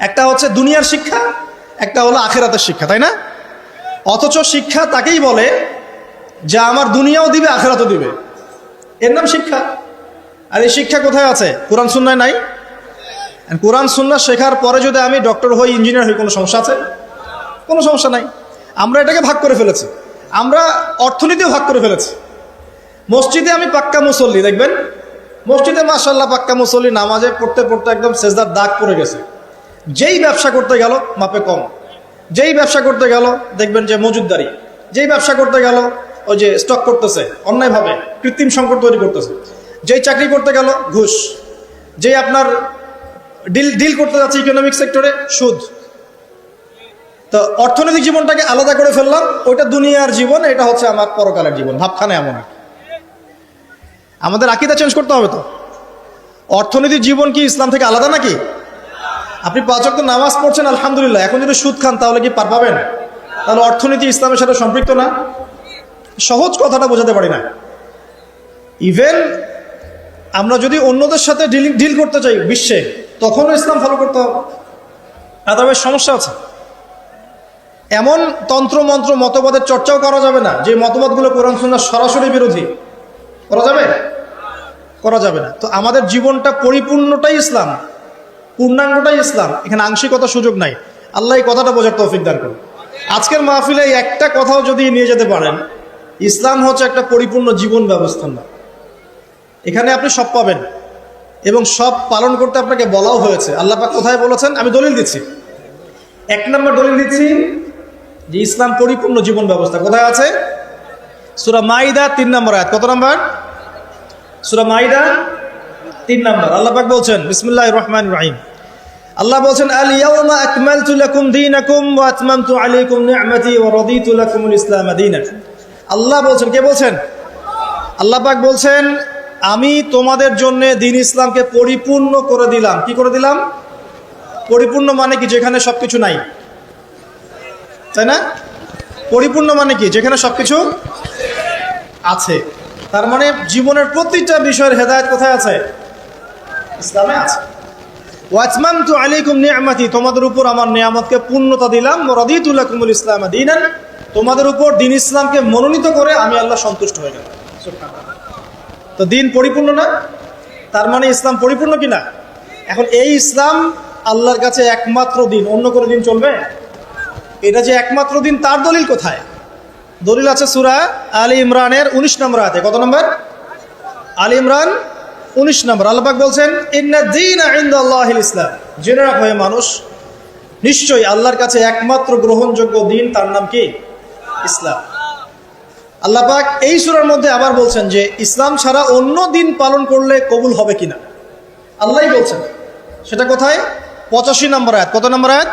একটা হচ্ছে দুনিয়ার শিক্ষা, একটা হলো আখিরাতের শিক্ষা, তাই না? অথচ শিক্ষা তাকেই বলে যা আমার দুনিয়াও দিবে, আখিরাতও দিবে, এর নাম শিক্ষা। আর এই শিক্ষা কোথায় আছে? কোরআন সুন্নায় নাই। কোরআন সুন্নাহ শেখার পরে যদি আমি ডক্টর হই, ইঞ্জিনিয়ার হই, কোনো সমস্যা আছে? কোনো সমস্যা নাই। আমরা এটাকে ভাগ করে ফেলেছি। আমরা অর্থনীতিও ভাগ করে ফেলেছি। মসজিদে আমি পাক্কা মুসল্লি, দেখবেন মসজিদে মাশাআল্লাহ পাক্কা মুসল্লি, নামাজে পড়তে পড়তে একদম সেজদার দাগ পড়ে গেছে। যেই ব্যবসা করতে গেল মাপে কম, যেই ব্যবসা করতে গেল দেখবেন যে মজুদদারি, যেই ব্যবসা করতে গেল ওই যে স্টক করতেছে অন্যায়ভাবে, কৃত্রিম সংকট তৈরি করতেছে, যেই চাকরি করতে গেল ঘুষ, যেই আপনার ডিল করতে যাচ্ছে ইকোনমিক সেক্টরে সুদ। তো অর্থনৈতিক জীবনটাকে আলাদা করে ফেললাম। ওইটা দুনিয়ার জীবন, এটা হচ্ছে আমার পরকালের জীবন। ভাবখানে এমন আর আমাদের আকীদা চেঞ্জ করতে হবে। তো অর্থনৈতিক জীবন কি ইসলাম থেকে আলাদা নাকি? আপনি 5 ওয়াক্ত নামাজ পড়ছেন আলহামদুলিল্লাহ, এখন যদি সুদ খান তাহলে কি পার পাবেন? তাহলে অর্থনীতি ইসলামের সাথে সম্পৃক্ত না। সহজ কথাটা বোঝাতে পারি না। ইভেন আমরা যদি অন্যদের সাথে ডিল করতে চাই বিশ্বে, তখনও ইসলাম ফলো করতে হবে, আদারওয়াইজ সমস্যা আছে। এমন তন্ত্র মন্ত্র মতবাদের চর্চাও করা যাবে না যে মতবাদগুলো কোরআন সুন্নাহর সরাসরি বিরোধী। করা যাবে? করা যাবে না। তো আমাদের জীবনটা পরিপূর্ণটাই ইসলাম, পূর্ণাঙ্গটাই ইসলাম, এখানে আংশিকতার সুযোগ নাই। আল্লাহ এই কথাটা বোঝার তৌফিক দান করুন। আজকের মাহফিলে একটা কথাও যদি নিয়ে যেতে পারেন, ইসলাম হচ্ছে একটা পরিপূর্ণ জীবন ব্যবস্থা না। এখানে আপনি সব পাবেন এবং সব পালন করতে আপনাকে বলাও হয়েছে। আল্লাহ পাক কোথায় বলেছেন? আমি দলিল দিচ্ছি। 1 নম্বর দলিল দিচ্ছি যে ইসলাম পরিপূর্ণ জীবন ব্যবস্থা। কোথায় আছে? সূরা মাইদা 3 নম্বর আয়াত। কত নম্বর? সূরা মাইদা 3 নম্বর। আল্লাহ পাক বলছেন, বিসমিল্লাহির রহমানির রহিম। আল্লাহ বলছেন, আল ইয়াওমা আকমালতু লাকুম দীনাকুম ওয়া আতমামতু আলাইকুম নি'মাতি ওয়া রাদিতু লাকুমুল ইসলাম দীনান। আল্লাহ বলছেন। কে বলছেন? আল্লাহ পাক বলছেন, আমি তোমাদের জন্য দ্বীন ইসলামকে পরিপূর্ণ করে দিলাম। কি করে দিলাম? পরিপূর্ণ মানে কি? যেখানে সবকিছু নাই, তাই না? পরিপূর্ণ মানে কি? যেখানে সবকিছু আছে। তার মানে জীবনের প্রতিটা বিষয়ের হেদায়েত কোথায় আছে? ইসলামে আছে। ওয়াতমামতু আলাইকুম নি'মাতি, তোমাদের উপর আমার নিয়ামতকে পূর্ণতা দিলাম। ওয়ারাদিতু লাকুমুল ইসলাম দীনান, তোমাদের উপর দ্বীন ইসলামকে মনোনীত করে আমি আল্লাহ সন্তুষ্ট হয়ে গেলাম। সুবহানাল্লাহ। তো দ্বীন পরিপূর্ণ না? তার মানে ইসলাম পরিপূর্ণ কিনা? এখন এই ইসলাম আল্লাহর কাছে একমাত্র দিন, অন্য কোনো দিন চলবে? এটা যে একমাত্র দিন, তার দলিল কোথায়? দলিল আছে সূরা আলী ইমরানের 19 নম্বর আয়াতে। কত নম্বর? আলী ইমরান 19 নম্বর। আল্লাহ পাক বলছেন, ইন্না দীনা ইনদাল্লাহিল ইসলাম, জেনে রাখো হে মানুষ, নিশ্চয়ই আল্লাহর কাছে একমাত্র গ্রহণযোগ্য দিন, তার নাম কি? ইসলাম। আল্লাহ পাক এই সূরার মধ্যে আবার বলছেন যে ইসলাম ছাড়া অন্য দিন পালন করলে কবুল হবে কিনা, আল্লাহই বলছেন। সেটা কোথায়? 85 নম্বর আয়াত। কত নম্বর আয়াত?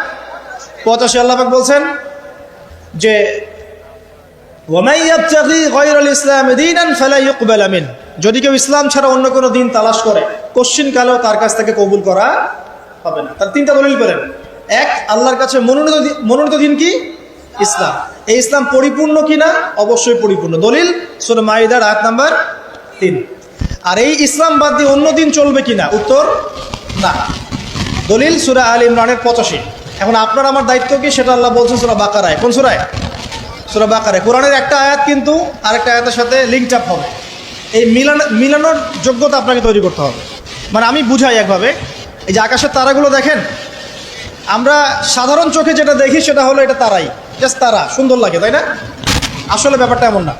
85। আল্লাহ পাক বলছেন যে ওয়ামাই ইয়াবতাগি গায়রাল ইসলাম দীনান ফালা ইউকবালা মিন, যদি কেউ ইসলাম ছাড়া অন্য কোনো দিন তালাশ করে, কোশ্চিন কালেও তার কাছ থেকে কবুল করা হবে না। তার তিনটা দলিল পেলেন। এক, আল্লাহর কাছে মনোনীত দিন কি? ইসলাম। এই ইসলাম পরিপূর্ণ কিনা? অবশ্যই পরিপূর্ণ। দলিল সূরা মাইদার আয়াত নাম্বার 3। আর এই ইসলাম বাদ দিয়ে অন্য দিন চলবে কিনা? উত্তর না। দলিল সূরা আলী ইমরানের 85। এখন আপনার আমার দায়িত্ব কি, সেটা আল্লাহ বলছেন সূরা বাকারায়। কোন সূরায়? সূরা বাকারায়। কোরআনের একটা আয়াত কিন্তু আরেকটা আয়াতের সাথে লিঙ্ক আপ হবে। এই মিলানোর যোগ্যতা আপনাকে তৈরি করতে হবে। মানে আমি বুঝাই একভাবে, এই যে আকাশের তারাগুলো দেখেন, আমরা সাধারণ চোখে যেটা দেখি সেটা হলো এটা তারাই, জাস্ট তারা, সুন্দর লাগে, তাই না? আসলে ব্যাপারটা এমন না।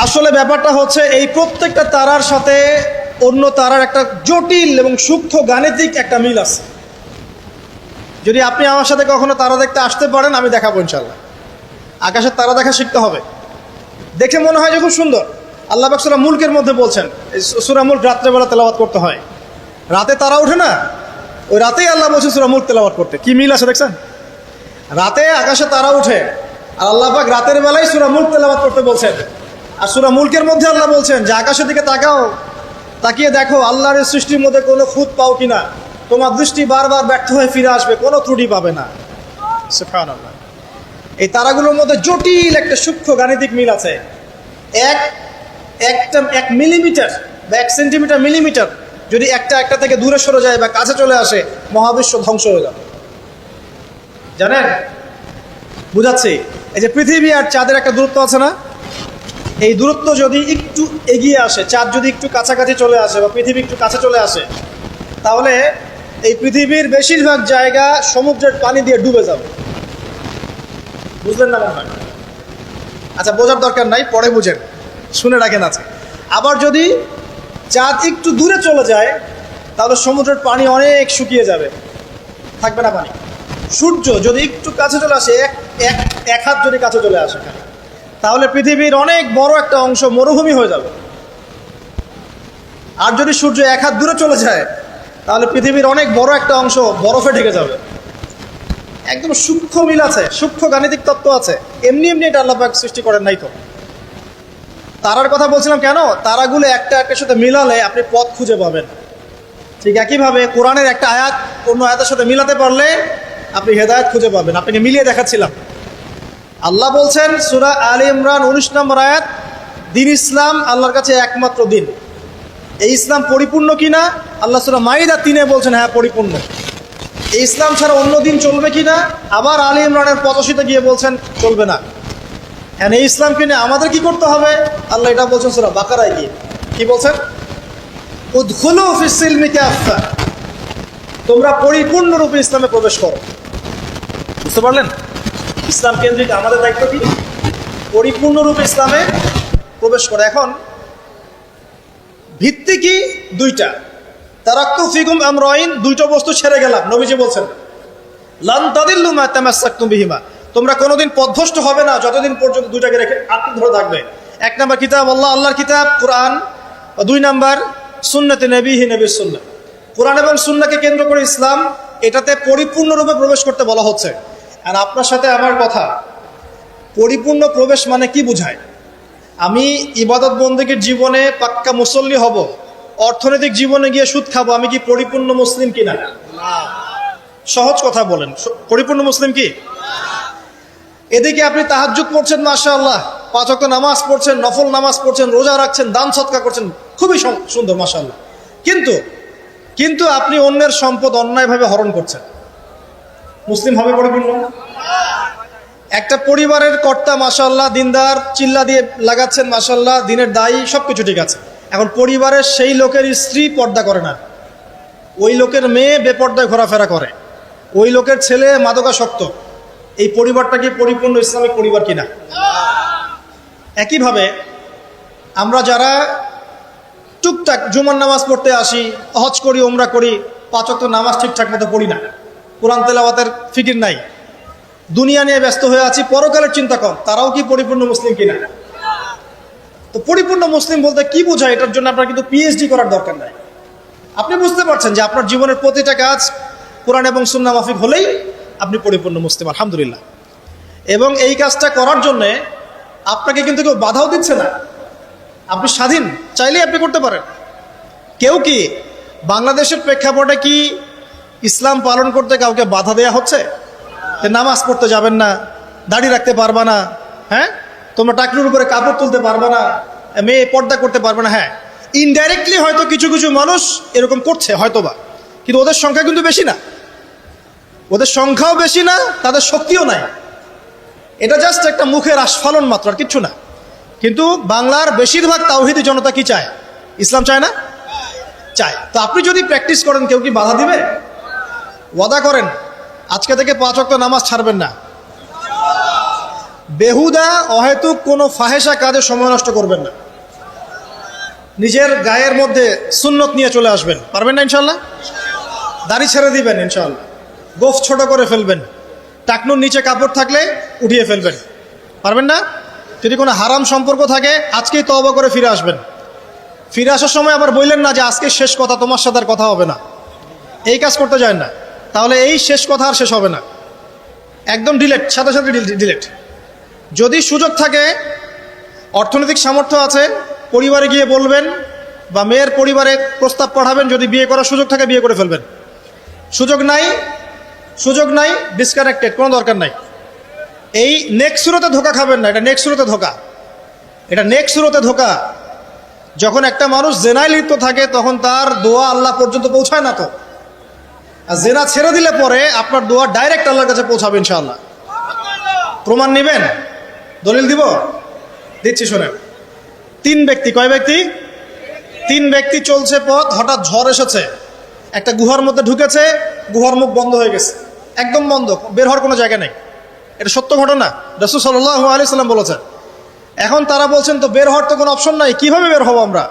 আসলে ব্যাপারটা হচ্ছে এই প্রত্যেকটা তারার সাথে অন্য তারার একটা জটিল এবং সূক্ষ্ম গাণিতিক একটা মিল আছে। যদি আপনি আমার সাথে কখনো তারা দেখতে আসতে পারেন, আমি দেখাবো ইনশাল্লাহ। আকাশের তারা দেখা শিখতে হবে। দেখে মনে হয় যে খুব সুন্দর। আল্লাহ পাক সূরা মুলকের মধ্যে বলছেন, সূরা মুলক রাত্রেবেলা তেলাওয়াত করতে হয়। রাতে তারা ওঠে না, ওই রাতেই আল্লাহ বলছে সূরা মুলক তেলাওয়াত করতে। কি মিল আছে দেখছেন? রাতে আকাশে তারা উঠে, আর আল্লাহ পাক রাতের বেলায় সূরা মুলক তেলাওয়াত করতে বলছেন। আর সূরা মুলকের মধ্যে আল্লাহ বলছেন যে আকাশের দিকে তাকাও, তাকিয়ে দেখো আল্লাহর সৃষ্টির মধ্যে কোনো খুঁত পাও কিনা। তোমার দৃষ্টি বারবার ব্যর্থ হয়ে ফিরে আসবে, কোনো ত্রুটি পাবে না। সুবহানাল্লাহ। এই তারাগুলোর মধ্যে জটিল একটা সূক্ষ্ম গাণিতিক মিল আছে। এক মিলিমিটার বা 1 সেন্টিমিটার মিলিমিটার যদি একটা থেকে দূরে সরে যায় বা কাছে চলে আসে, মহাবিশ্ব ধ্বংস হয়ে যাবে। জানেন? বুঝাচ্ছি। এই যে পৃথিবী আর চাঁদের একটা দূরত্ব আছে না, এই দূরত্ব যদি একটু এগিয়ে আসে, চাঁদ যদি একটু কাছাকাছি চলে আসে বা পৃথিবী একটু কাছে চলে আসে, তাহলে এই পৃথিবীর বেশিরভাগ জায়গা সমুদ্রের পানি দিয়ে ডুবে যাবে। বুঝলেন না মনে হয়? আচ্ছা, বোঝার দরকার নাই, পরে বুঝেন, শুনে রাখেন আছে। আবার যদি চাঁদ একটু দূরে চলে যায়, তাহলে সমুদ্রের পানি অনেক শুকিয়ে যাবে, থাকবে না পানি। সূর্য যদি একটু কাছে চলে আসে, এক হাত যদি কাছে চলে আসে, তাহলে পৃথিবীর অনেক বড় একটা অংশ মরুভূমি হয়ে যাবে। আর যদি সূর্য 1 হাত দূরে চলে যায়, তাহলে পৃথিবীর অনেক বড় একটা অংশ বরফে ঢেকে যাবে। একদম সূক্ষ্ম মিল আছে, সূক্ষ্ম গাণিতিক তত্ত্ব আছে। এমনি এমনি এটা আল্লাহ পাক সৃষ্টি করেন নাই তো। তারার কথা বলছিলাম কেন? তারাগুলো একটা একটার সাথে মিলালে আপনি পথ খুঁজে পাবেন। ঠিক একইভাবে কোরআনের একটা আয়াত অন্য আয়াতের সাথে মিলাতে পারলে আপনি হেদায়েত খুঁজে পাবেন। আপনাকে মিলিয়ে দেখাচ্ছিলাম। আল্লাহ বলছেন সূরা আলী ইমরান 19 নম্বর আয়াত, দ্বীন ইসলাম আল্লাহর কাছে একমাত্র দিন। এই ইসলাম পরিপূর্ণ কিনা? আল্লাহ সূরা মাইদা 3-এ বলছেন হ্যাঁ পরিপূর্ণ। এই ইসলাম ছাড়া অন্য দিন চলবে কিনা? আবার আলী ইমরানের 85-তে গিয়ে বলছেন চলবে না। হ্যাঁ, এই ইসলাম কিনে আমাদের কি করতে হবে? আল্লাহ এটা বলছেন সূরা বাকারায় গিয়ে। কি বলছেন? উদখুলু ফিস সিলমি কাফা, তোমরা পরিপূর্ণরূপে ইসলামে প্রবেশ করো। বুঝতে পারলেন? ইসলাম কেন্দ্রিক আমাদের দায়িত্ব কি? পরিপূর্ণরূপে ইসলামে প্রবেশ করা। এখন ভিত্তি কি? দুইটা। তারাক্তু ফিকুম আমরাইন, দুইটা বস্তু ছেড়ে গেলাম। নবীজি বলছেন লান তাদিল্লু মা তামাসসাকতুম বিহিমা, তোমরা কোনোদিন পথভ্রষ্ট হবে না যতদিন পর্যন্ত দুইটাকে রেখে আঁকড়ে ধরে থাকবে। 1 নম্বর কিতাব আল্লাহ, আল্লাহর কিতাব কোরআন। 2 নম্বর সুন্নতে নবীহি, নবীর সুন্নাহ। কোরআন এবং সুন্নাহকে কেন্দ্র করে ইসলাম, এটাতে পরিপূর্ণরূপে প্রবেশ করতে বলা হচ্ছে। আর আপনার সাথে আমার কথা, পরিপূর্ণ প্রবেশ মানে কি বোঝায়? আমি ইবাদত বন্দেগীর জীবনে পাক্কা মুসল্লি হব, অর্থনৈতিক জীবনে গিয়ে সুদ খাবো, আমি কি পরিপূর্ণ মুসলিম কিনা? সহজ কথা বলেন, পরিপূর্ণ মুসলিম কি? এদিকে আপনি তাহাজ্জুদ পড়ছেন, মাশাআল্লাহ, 5 ওয়াক্ত নামাজ পড়ছেন, নফল নামাজ পড়ছেন, রোজা রাখছেন, দান সদকা করছেন, খুবই সুন্দর, মাশাআল্লাহ। কিন্তু আপনি অন্যের সম্পদ অন্যায়ভাবে হরণ করছেন, মুসলিম হবে পরিপূর্ণ? একটা পরিবারের কর্তা, মাশাআল্লাহ, দিনদার, চিল্লা দিয়ে লাগাচ্ছেন, মাশাআল্লাহ, দিনের দায়ী, সবকিছু ঠিক আছে। এখন পরিবারের সেই লোকের স্ত্রী পর্দা করে না, ওই লোকের মেয়ে বেপর্দায় ঘোরাফেরা করে, ওই লোকের ছেলে মাদকাসক্ত, এই পরিবারটা কি পরিপূর্ণ ইসলামিক পরিবার কিনা? একইভাবে আমরা যারা টুকটাক জুমার নামাজ পড়তে আসি, হজ করি, ওমরা করি, 5 ওয়াক্ত নামাজ ঠিকঠাক মতো পড়ি না, কোরআন তেলাওয়াতের ফিকির নাই, দুনিয়া নিয়ে ব্যস্ত হয়ে আছি, পরকালের চিন্তা কম, তারাও কি পরিপূর্ণ মুসলিম কিনা? তো পরিপূর্ণ মুসলিম বলতে কি বোঝায়, এটার জন্য আপনার কিন্তু পিএইচডি করার দরকার নাই। আপনি বুঝতে পারছেন যে আপনার জীবনের প্রতিটা কাজ কোরআন এবং সুন্নাহ মাফিক হলেই আপনি পরিপূর্ণ মুসলিম, আলহামদুলিল্লাহ। এবং এই কাজটা করার জন্যে আপনাকে কিন্তু কেউ বাধাও দিচ্ছে না, আপনি স্বাধীন, চাইলেই আপনি করতে পারেন। কেউ কি বাংলাদেশের প্রেক্ষাপটে কি ইসলাম পালন করতে কাউকে বাধা দেয়া হচ্ছে? যে নামাজ পড়তে যাবেন না, দাড়ি রাখতে পারবা না, হ্যাঁ, তোমরা টাকনুর উপরে কাপড় তুলতে পারবে না, মেয়ে পর্দা করতে পারবে না। হ্যাঁ, ইনডাইরেক্টলি হয়তো কিছু কিছু মানুষ এরকম করছে হয়তোবা, কিন্তু ওদের সংখ্যা কিন্তু বেশি না, ওদের সংখ্যাও বেশি না, তাদের শক্তিও নাই। এটা জাস্ট একটা মুখের আস্ফালন মাত্র, আর কিচ্ছু না। কিন্তু বাংলার বেশিরভাগ তাওহীদি জনতা কি চায়? ইসলাম চায় না? চায়। তো আপনি যদি প্র্যাকটিস করেন, কেউ কি বাধা দিবে? ওয়াদা করেন আজকে থেকে 5 ওয়াক্ত নামাজ ছাড়বেন না, বেহুদা অহেতুক কোনো ফাহেসা কাজে সময় নষ্ট করবেন না, নিজের গায়ের মধ্যে সুন্নত নিয়ে চলে আসবেন, পারবেন না ইনশাল্লাহ? দাড়ি ছেড়ে দিবেন ইনশাল্লাহ, গোফ ছোট করে ফেলবেন, টাকনুর নিচে কাপড় থাকলে উঠিয়ে ফেলবেন, পারবেন না? যদি কোনো হারাম সম্পর্ক থাকে আজকেই তওবা করে ফিরে আসবেন। ফিরে আসার সময় আবার বললেন না যে আজকে শেষ কথা, তোমার সাথে আর কথা হবে না, এই কাজ করতে যায় না, তাহলে এই শেষ কথা আর শেষ হবে না, একদম ডিলেট, সাথে সাথে ডিলেট। যদি সুযোগ থাকে, অর্থনৈতিক সামর্থ্য আছে, পরিবারে গিয়ে বলবেন বা মেয়ের পরিবারে প্রস্তাব পাঠাবেন, যদি বিয়ে করার সুযোগ থাকে বিয়ে করে ফেলবেন। সুযোগ নাই, ডিসকানেক্টেড, কোনো দরকার নাই। এই নেক্সট সুরতে ধোকা খাবেন না, এটা নেক্সট সুরতে ধোকা, এটা নেক্সট সুরতে ধোকা। যখন একটা মানুষ জেনায় লিপ্ত থাকে তখন তার দোয়া আল্লাহ পর্যন্ত পৌঁছায় না। তো আর জেনা ছেড়ে দিলে পরে আপনার দোয়া ডাইরেক্ট আল্লাহর কাছে পৌঁছাবে ইনশাআল্লাহ। প্রমাণ নেবেন? দলিল দিব? দিচ্ছি, শোনেন। 3 ব্যক্তি, কয় ব্যক্তি? 3 ব্যক্তি চলছে পথ, হঠাৎ ঝড় এসেছে, একটা গুহার মধ্যে ঢুকেছে, গুহার মুখ বন্ধ হয়ে গেছে, একদম বন্ধ, বের হওয়ার কোনো জায়গা নেই। এটা সত্য ঘটনা, রাসূল সাল্লাল্লাহু আলাইহি সাল্লাম বলেছেন। এখন তারা বলছেন তো বের হওয়ার তো কোনো অপশন নাই, কিভাবে বের হবো আমরা?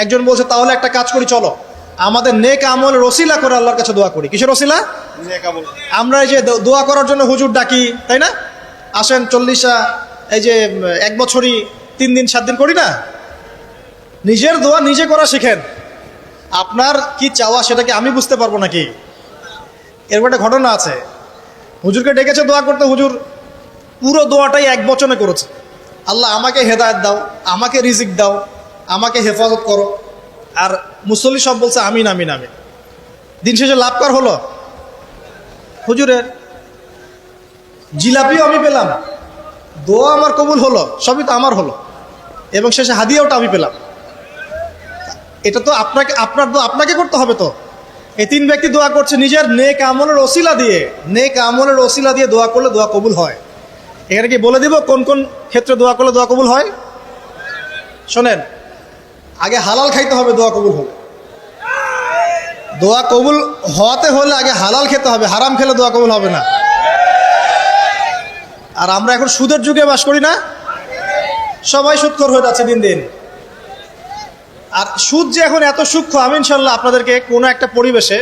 একজন বলছে তাহলে একটা কাজ করি, চলো আমাদের নেক আমলের ওসিলা করে আল্লাহর কাছে দোয়া করি। কিসের ওসিলা? আমরা এই যে দোয়া করার জন্য হুজুর ডাকি, তাই না? আসেন 40টা, এই যে 1 বছরই 3 দিন 7 দিন করি না, নিজের দোয়া নিজে করা শিখেন। আপনার কি চাওয়া সেটাকে আমি বুঝতে পারবো নাকি? এরকম একটা ঘটনা আছে, হুজুরকে ডেকেছে দোয়া করতে, হুজুর পুরো দোয়াটাই 1 বচনে করেছে, আল্লাহ আমাকে হেদায়েত দাও, আমাকে রিজিক দাও, আমাকে হেফাজত করো। আর মুসল্লি সব বলছে আমিন আমিন আমিন। দিন শেষে লাভ কার হলো? হুজুরের। জিলাপিও আমি পেলাম, দোয়া আমার কবুল হলো, সবই তো আমার হলো, এবং শেষে হাদিয়াওটা আমি পেলাম। এটা তো আপনাকে করতে হবে। তো এই 3 ব্যক্তি দোয়া করছে নিজের নেক আমলের ওসিলা দিয়ে দোয়া করলে দোয়া কবুল হয়। এখানে কি বলে দিব কোন কোন ক্ষেত্রে দোয়া করলে দোয়া কবুল হয়? শোনেন, আগে হালাল খাইতে হবে দোয়া কবুল হবে। দোয়া কবুল হওয়াতে হলে আগে হালাল খেতে হবে, হারাম খেলে দোয়া কবুল হবে না। আর আমরা এখন সুদের যুগে বাস করি না, সবাই সুদখোর হয়ে যাচ্ছে দিন দিন। আর সুদ যে এখন এত সূক্ষ্ম, আমি ইনশাল্লাহ আপনাদেরকে কোনো একটা পরিবেশে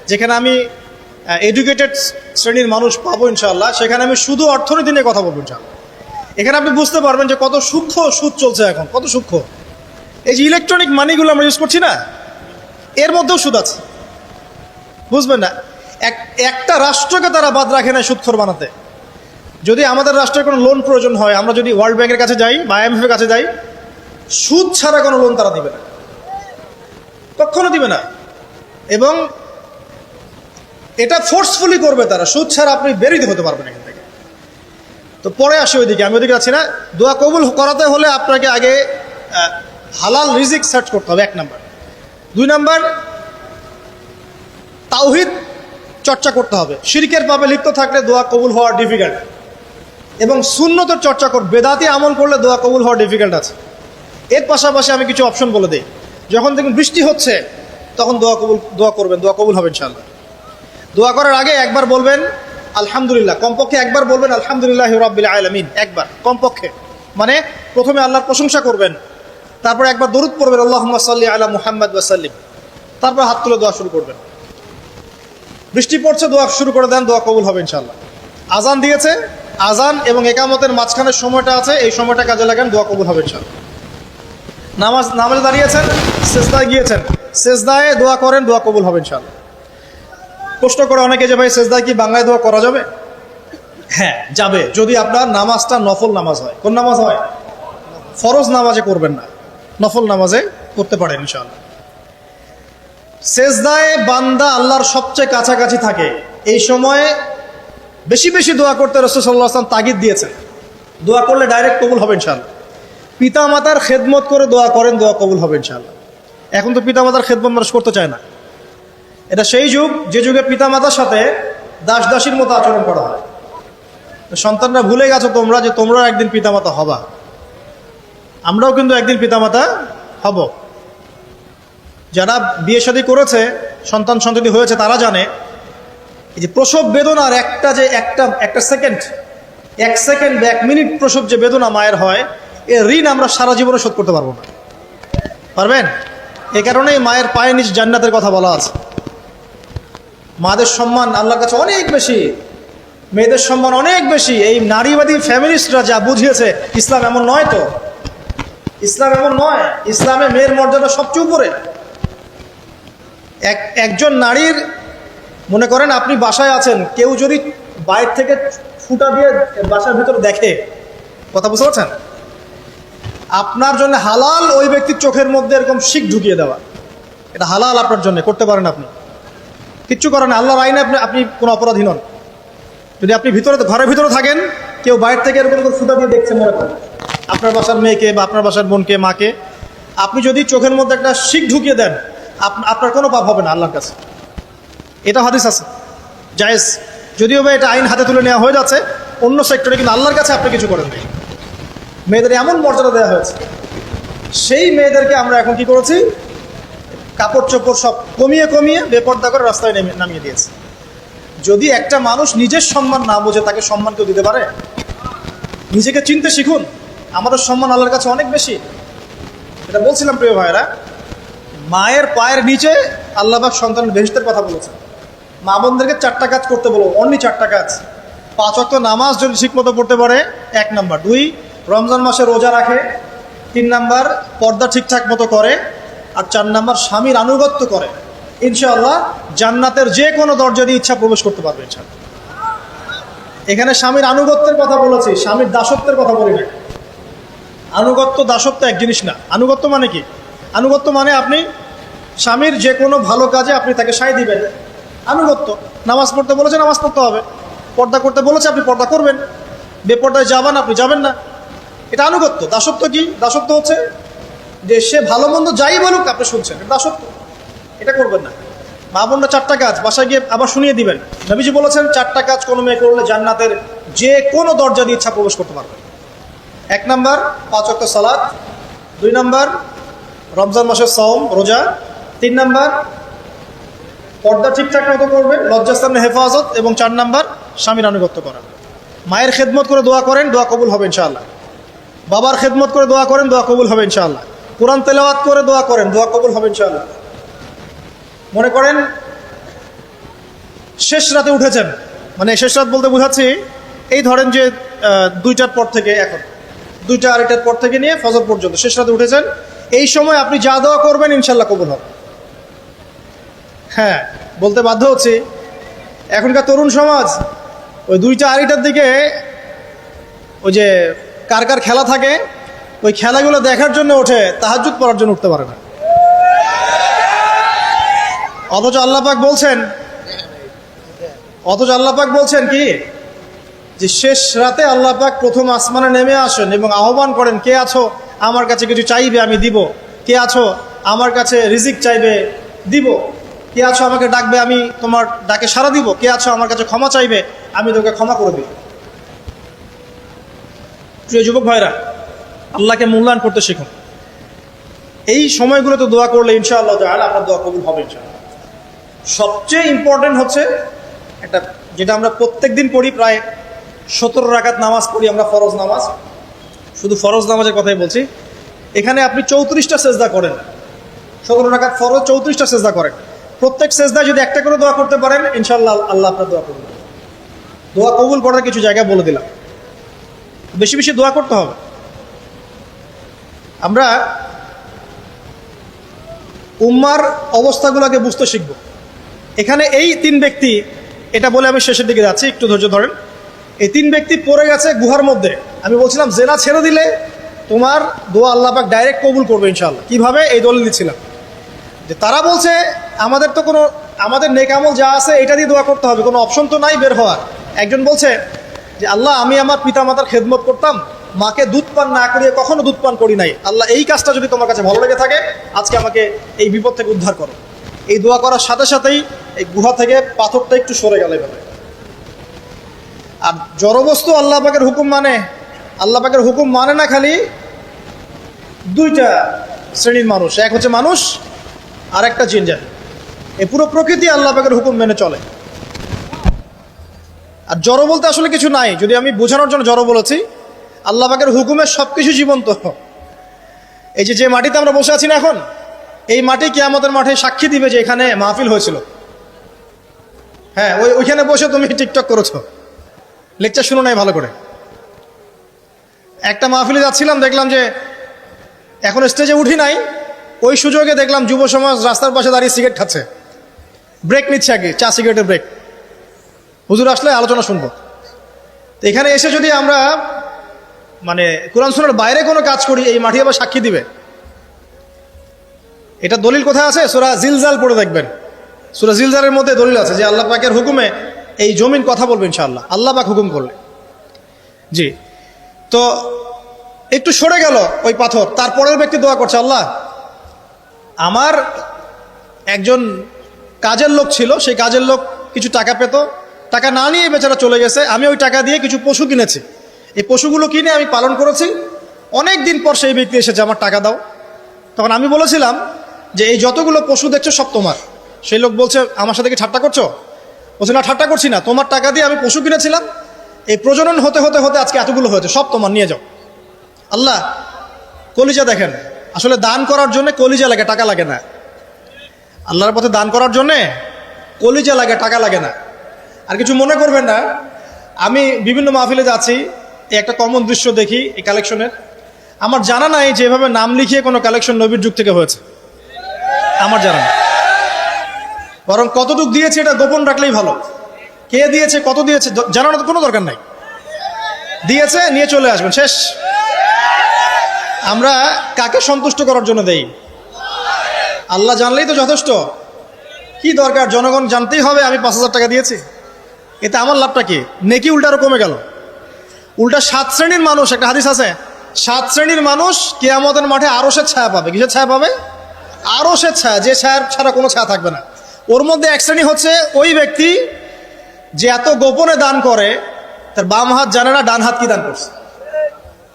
যেখানে আমি এডুকেটেড শ্রেণীর মানুষ পাবো ইনশাল্লাহ, সেখানে আমি শুধু অর্থনীতি নিয়ে কথা বলবো ইনশাল্লাহ। এখানে আপনি বুঝতে পারবেন যে কত সূক্ষ্ম সুদ চলছে এখন, কত সূক্ষ্ম। এই যে ইলেকট্রনিক মানিগুলো আমরা ইউজ করছি না, এর মধ্যেও সুদ আছে, বুঝবেন না? একটা রাষ্ট্রকে তারা বাদ রাখে না সুদখোর বানাতে। যদি আমাদের রাষ্ট্রের কোনো লোন প্রয়োজন হয়, আমরা যদি ওয়ার্ল্ড ব্যাংকের কাছে যাই বা IMF এর কাছে যাই, সুদ ছাড়া কোনো লোন তারা দিবে না, কখনো দিবে না। এবং এটা ফোর্সফুলি করবে তারা, সুদ ছাড়া আপনি বেরিয়ে হতে পারবেন এখান থেকে। তো পরে আসে ওইদিকে, আমি ওইদিকে যাচ্ছি না। দোয়া কবুল করাতে হলে আপনাকে আগে হালাল রিজিক সার্চ করতে হবে, 1 নাম্বার। 2 নাম্বার, তাওহীদ চর্চা করতে হবে। শিরকের পাপে লিপ্ত থাকলে দোয়া কবুল হওয়া ডিফিকাল্ট। এবং সুন্নতের চর্চা বেদাতি আমল করলে দোয়া কবুল হওয়া ডিফিকাল্ট আছে। এর পাশাপাশি আমি কিছু অপশন বলে দিই। যখন দেখুন বৃষ্টি হচ্ছে, তখন দোয়া করবেন, দোয়া কবুল হবে ইনশাআল্লাহ। দোয়া করার আগে একবার বলবেন আলহামদুলিল্লাহ, কমপক্ষে একবার বলবেন আলহামদুলিল্লাহি রাব্বিল আলামিন, একবার কমপক্ষে। মানে প্রথমে আল্লাহর প্রশংসা করবেন, তারপর একবার দরুদ পড়বেন আল্লাহুম্মা সাল্লি আলা মুহাম্মাদ ওয়া সাল্লিম, তারপর হাত তুলে দোয়া শুরু করবেন। বৃষ্টি পড়ছে, দোয়া শুরু করে দেন, দোয়া কবুল হবে ইনশাআল্লাহ। আজান দিয়েছে, আজান এবং একামতের মাঝখানের সময়টা আছে, এই সময়টা কাজে লাগান, দোয়া কবুল হবে ইনশাআল্লাহ। নামাজে দাঁড়িয়েছেন, সেজদায় গিয়েছেন, সেজদায় দোয়া করেন, দোয়া কবুল হবে ইনশাআল্লাহ। প্রশ্ন করে অনেকে যে ভাই সেজদায় কি বাংলায় দোয়া করা যাবে? হ্যাঁ যাবে, যদি আপনার নামাজটা নফল নামাজ হয়। কোন নামাজ হয়? ফরজ নামাজে করবেন না, নফল নামাজে করতে পারেন ইনশাআল্লাহ। সেজদায় বান্দা আল্লাহর সবচেয়ে কাছাকাছি থাকে, এই সময়ে বেশি বেশি দোয়া করতে রাসূল সাল্লাল্লাহু আলাইহি ওয়াসাল্লাম তাগিদ দিয়েছেন। দোয়া করলে ডাইরেক্ট কবুল হবে ইনশাআল্লাহ। পিতা মাতার খেদমত করে দোয়া করেন, দোয়া কবুল হবে ইনশাআল্লাহ। এখন তো পিতা মাতার খেদমত মানুষ করতে চায় না। এটা সেই যুগ যে যুগে পিতা মাতার সাথে দাস দাসীর মতো আচরণ করা হয়। সন্তানরা ভুলে গেছো তোমরা যে তোমরাও একদিন পিতামাতা হবা। আমরাও কিন্তু একদিন পিতামাতা হব। যারা বিয়ে শাদী করেছে, সন্তান সন্ততি হয়েছে, তারা জানে এই যে প্রসব বেদনার একটা সেকেন্ড, 1 সেকেন্ড বা 1 মিনিট প্রসব যে বেদনা মায়ের হয়, এর ঋণ আমরা সারা জীবনে শোধ করতে পারবো না। পারবেন? এ কারণেই মায়ের পায়ের নিচ জান্নাতের কথা বলা আছে। মাদের সম্মান আল্লাহর কাছে অনেক বেশি, মেয়েদের সম্মান অনেক বেশি। এই নারীবাদী ফ্যামিলিস্টরা যা বুঝিয়েছে, ইসলাম এমন নয়। তো ইসলাম এমন নয়, ইসলামে মেয়ের মর্যাদা সবচেয়ে উপরে। একজন নারীর, মনে করেন আপনি বাসায় আছেন, কেউ যদি বাইরে থেকে ফুটা দিয়ে বাসার ভিতরে দেখে, কথা বুঝতে পারছেন? আপনার জন্য হালাল ওই ব্যক্তির চোখের মধ্যে এরকম শিক ঢুকিয়ে দেওয়া, এটা হালাল আপনার জন্য, করতে পারেন আপনি, কিচ্ছু করেন। আল্লাহর আইনে আপনি কোনো অপরাধী নন। যদি আপনি ঘরের ভিতরে থাকেন, কেউ বাইরে থেকে এরকম করে ফুটা দিয়ে দেখছে, মনে করেন আপনার বাসার মেয়েকে বা আপনার বাসার বোনকে, মাকে, আপনি যদি চোখের মধ্যে একটা শিক ঢুকিয়ে দেন, আপনার কোনো পাপ হবে না আল্লাহর কাছে। এটা হাদিস আছে, জায়েজ। যদিও বা এটা আইন হাতে তুলে নেওয়া হয়ে যাচ্ছে অন্য সেক্টরে, কিন্তু আল্লাহর কাছে আপনি কিছু করেন নাই। মেয়েদের এমন মর্যাদা দেওয়া হয়েছে, সেই মেয়েদেরকে আমরা এখন কি করেছি, কাপড় চোপড় সব কমিয়ে কমিয়ে বেপর্দা করে রাস্তায় নামিয়ে দিয়েছে। যদি একটা মানুষ নিজের সম্মান না বোঝে, তাকে সম্মান কেউ দিতে পারে? নিজেকে চিনতে শিখুন। আমাদের সম্মান আল্লাহর কাছে অনেক বেশি। এটা বলছিলাম প্রিয় ভাইয়েরা, মায়ের পায়ের নিচে আল্লাহ পাক সন্তানের বেহেশতের কথা বলেছেন। মা বোনদেরকে 4টা কাজ করতে বলো, অনলি 4টা কাজ। 5 ওয়াক্ত নামাজ যদি ঠিকমতো পড়তে পারে, 1 নাম্বার। 2, রমজান মাসে রোজা রাখে। 3 নাম্বার, পর্দা ঠিকঠাক মতো করে। আর 4 নাম্বার, স্বামীর আনুগত্য করে। ইনশাআল্লাহ জান্নাতের যে কোনো দরজা দিয়ে ইচ্ছা প্রবেশ করতে পারবে ইনশাআল্লাহ। এখানে স্বামীর আনুগত্যের কথা বলেছি, স্বামীর দাসত্বের কথা বলি না। আনুগত্য দাসত্ব এক জিনিস না। আনুগত্য মানে কি? আনুগত্য মানে আপনি স্বামীর যে কোনো ভালো কাজে আপনি তাকে সায় দিবেন, আনুগত্য। নামাজ পড়তে বলেছে, নামাজ পড়তে হবে। পর্দা করতে বলেছে, আপনি পর্দা করবেন। বেপর্দায় যাবেন, আপনি যাবেন না। এটা আনুগত্য। দাসত্ব কি? দাসত্ব হচ্ছে যে সে ভালো মন্দ যাই বলুক আপনি শুনছেন, এটা দাসত্ব। এটা করবেন না। মা বোনরা 4টা কাজ বাসায় গিয়ে আবার শুনিয়ে দিবেন। নবীজি বলেছেন 4টা কাজ কোনো মেয়ে করলে জান্নাতের যে কোনো দরজা দিয়ে ইচ্ছা প্রবেশ করতে পারবে। 1 নাম্বার, 5 ওয়াক্ত সালাত। 2 নাম্বার, রমজান মাসের সওম, রোজা। 3 নাম্বার, পর্দা ঠিকঠাক মতো করবে, লজ্জাস্থানের হেফাজত। এবং 4 নাম্বার, স্বামীর আনুগত্য করা। মায়ের খেদমত করে দোয়া করেন, দোয়া কবুল হবে ইনশাআল্লাহ। বাবার খেদমত করে দোয়া করেন, দোয়া কবুল হবে ইনশাআল্লাহ। কোরআন তেলাওয়াত করে দোয়া করেন, দোয়া কবুল হবে ইনশাআল্লাহ। মনে করেন শেষ রাতে উঠেছেন, মানে শেষ রাত বলতে বোঝাচ্ছি, এই ধরেন যে 2টার পর থেকে, এখন 2টা 2:30টার পর থেকে নিয়ে ফজর পর্যন্ত শেষ রাতে উঠেছেন, এই সময় আপনি যা দোয়া করবেন ইনশাআল্লাহ কবুল হবে। হ্যাঁ, বলতে বাধ্য হচ্ছি, এখনকার তরুণ সমাজ ওই 2টা 2:30টার দিকে ওই যে কার কার খেলা থাকে, ওই খেলাগুলো দেখার জন্য ওঠে, তাহাজ্জুদ পড়ার জন্য উঠতে পারে না। অথচ আল্লাহ পাক বলছেন কি, যে শেষ রাতে আল্লাহ পাক প্রথম আসমানে নেমে আসেন এবং আহ্বান করেন, কে আছো আমার কাছে কিছু চাইবে আমি দিব, কে আছো আমার কাছে রিজিক চাইবে দিব, কে আছো আমাকে ডাকবে আমি তোমার ডাকে সাড়া দিব, কে আছো আমার কাছে ক্ষমা চাইবে আমি তোকে ক্ষমা করে দিব। প্রিয় যুবক ভাইরা, আল্লাহকে মূল্যায়ন করতে শিখুন। এই সময়গুলোতে দোয়া করলে ইনশাআল্লাহ তাআলা আপনার দোয়া কবুল হবে ইনশাআল্লাহ। সবচেয়ে ইম্পর্টেন্ট হচ্ছে একটা, যেটা আমরা প্রত্যেক দিন পড়ি, প্রায় 17 রাকাত নামাজ পড়ি আমরা, ফরজ নামাজ। শুধু ফরজ নামাজের কথাই বলছি। এখানে আপনি 34টা সেজদা করেন, 17 রাকাত ফরজ, 34টা সেজদা করেন। প্রত্যেক সেজদায় যদি একটা করে দোয়া করতে পারেন ইনশাআল্লাহ আল্লাহ আপনার দোয়া কবুল করবেন। দোয়া কবুল করার কিছু জায়গা বলে দিলাম, বেশি বেশি দোয়া করতে হবে। আমরা উম্মার অবস্থাগুলোকে বুঝতে শিখব। এখানে এই 3 ব্যক্তি, এটা বলে আমি শেষের দিকে যাচ্ছি, একটু ধৈর্য ধরেন। এই 3 ব্যক্তি পড়ে গেছে গুহার মধ্যে। আমি বলছিলাম জেনা ছেড়ে দিলে তোমার দোয়া আল্লাহ পাক ডাইরেক্ট কবুল করবে ইনশাআল্লাহ। কিভাবে? এই দলিল দিচ্ছিলাম যে তারা বলছে আমাদের তো কোনো, আমাদের নেক আমল যা আছে এটা দিয়ে দোয়া করতে হবে, কোনো অপশন তো নাই বের হওয়ার। একজন বলছে যে আল্লাহ আমি আমার পিতা মাতার খেদমত করতাম, মাকে দুধ পান না করিয়ে কখনো দুধ পান করি নাই, আল্লাহ এই কাজটা যদি তোমার কাছে ভালো লেগে থাকে আজকে আমাকে এই বিপদ থেকে উদ্ধার করো। এই দোয়া করার সাথে সাথেই এই গুহা থেকে পাথরটা একটু সরে গেল এভাবে। আর জড়বস্তু আল্লাহ পাকের হুকুম মানে, আল্লাহ পাকের হুকুম মানে না খালি 2টা শ্রেণীর মানুষ, এক হচ্ছে মানুষ আর একটা জিনজাত। এই পুরো প্রকৃতি আল্লাহ পাকের হুকুম মেনে চলে। আর জড় বলতে আসলে কিছু নাই, যদি আমি বোঝানোর জন্য জড় বলেছি, আল্লাহ পাকের হুকুমের সব কিছু জীবন্ত। এই যে মাটিতে আমরা বসে আছি না এখন, এই মাটি কিয়ামতের মাঠে সাক্ষী দিবে যে এখানে মাহফিল হয়েছিল। হ্যাঁ, ওইখানে বসে তুমি টিকটক করেছো, লেকচার শুনো নাই ভালো করে। একটা মাহফিলে যাচ্ছিলাম, দেখলাম যে এখন স্টেজে উঠি নাই, ওই সুযোগে দেখলাম যুব সমাজ রাস্তার পাশে দাঁড়িয়ে সিগারেট খাচ্ছে, ব্রেক নিচ্ছে আগে, চা সিগারেটের ব্রেক। হুজুর আসলে আলোচনা শুনবো। তো এখানে এসে যদি আমরা মানে কোরআন সুন্নাহর বাইরে কোনো কাজ করি, এই মাটি আবার সাক্ষী দিবে। এটা দলিল কোথায় আছে? সূরা জিলজাল পড়ে দেখবেন। সূরা জিলজালের মধ্যে দলিল আছে যে আল্লাহ পাকের হুকুমে এই জমিন কথা বলবে ইনশাআল্লাহ, আল্লাহ পাক হুকুম করলে। জি, তো একটু সরে গেল ওই পাথর। তারপরের ব্যক্তি দোয়া করছে, আল্লাহ আমার একজন কাজের লোক ছিল, সেই কাজের লোক কিছু টাকা পেত, টাকা না নিয়ে বেচারা চলে গেছে, আমি ওই টাকা দিয়ে কিছু পশু কিনেছি, এই পশুগুলো কিনে আমি পালন করেছি। অনেক দিন পর সেই ব্যক্তি এসেছে, আমার টাকা দাও। তখন আমি বলেছিলাম যে এই যতগুলো পশু দেখছো সব তোমার। সেই লোক বলছে আমার সাথে কি ঠাট্টা করছো? বলছে না, ঠাট্টা করছি না, তোমার টাকা দিয়ে আমি পশু কিনেছিলাম, এই প্রজনন হতে হতে হতে আজকে এতগুলো হয়েছে, সব তোমার, নিয়ে যাও। আল্লাহ কলিজা দেখেন, আসলে দান করার জন্য কলিজা লাগে, টাকা লাগে না। আল্লাহর পথে দান করার জন্যে কলিজা লাগে, টাকা লাগে না। আর কিছু মনে করবেন না, আমি বিভিন্ন মাহফিলে যাচ্ছি, এই একটা কমন দৃশ্য দেখি এই কালেকশনের। আমার জানা নাই যে এভাবে নাম লিখিয়ে কোনো কালেকশন নবীর যুগ থেকে হয়েছে, আমার জানা নেই। বরং কতটুক দিয়েছে এটা গোপন রাখলেই ভালো। কে দিয়েছে, কত দিয়েছে জানানোর কোনো দরকার নাই। দিয়েছে, নিয়ে চলে আসবেন, শেষ। আমরা কাকে সন্তুষ্ট করার জন্য দেই? আল্লাহ জানলেই তো যথেষ্ট। কি দরকার জনগণ জানতেই হবে আমি 5,000 টাকা দিয়েছি? এতে আমার লাভটা কি? নেকি উল্টা আরো কমে গেল। উল্টা 7 শ্রেণীর মানুষ, একটা হাদিস আছে, 7 শ্রেণীর মানুষ কিয়ামতের মাঠে আরশের ছায়া পাবে। কিসের ছায়া পাবে? আরশের ছায়া, যে ছায়া ছাড়া কোনো ছায়া থাকবে না। ওর মধ্যে এক শ্রেণী হচ্ছে ওই ব্যক্তি যে এত গোপনে দান করে, তার বাম হাত জানে না ডান হাত কি দান করছে।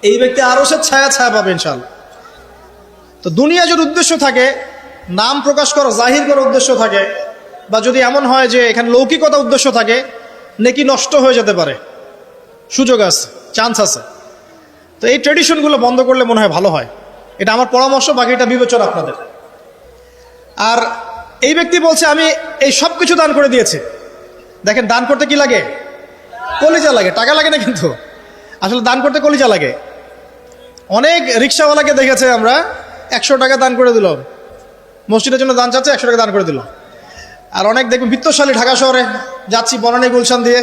এই ব্যক্তি আরশের ছায়া পাবে ইনশাআল্লাহ। তো দুনিয়া যদি উদ্দেশ্য থাকে, নাম প্রকাশ করা, জাহির করার উদ্দেশ্য থাকে, বা যদি এমন হয় যে এখানে লৌকিকতা উদ্দেশ্য থাকে, নেকি নষ্ট হয়ে যেতে পারে, সুযোগ আছে, চান্স আছে। তো এই ট্রেডিশনগুলো বন্ধ করলে মনে হয় ভালো হয়। এটা আমার পরামর্শ, বাকিটা বিবেচনা আপনাদের। আর এই ব্যক্তি বলছে আমি এই সব কিছু দান করে দিয়েছি। দেখেন, দান করতে কি লাগে? কলিজা লাগে, টাকা লাগে না কিন্তু। আসলে দান করতে কলিজা লাগে। অনেক রিক্সাওয়ালাকে দেখেছে আমরা, 100 টাকা দান করে দিল, মসজিদের জন্য দান চাচ্ছে, 100 টাকা দান করে দিল। আর অনেক দেখবেন বিত্তশালী, ঢাকা শহরে যাচ্ছি বনানী গুলশান দিয়ে,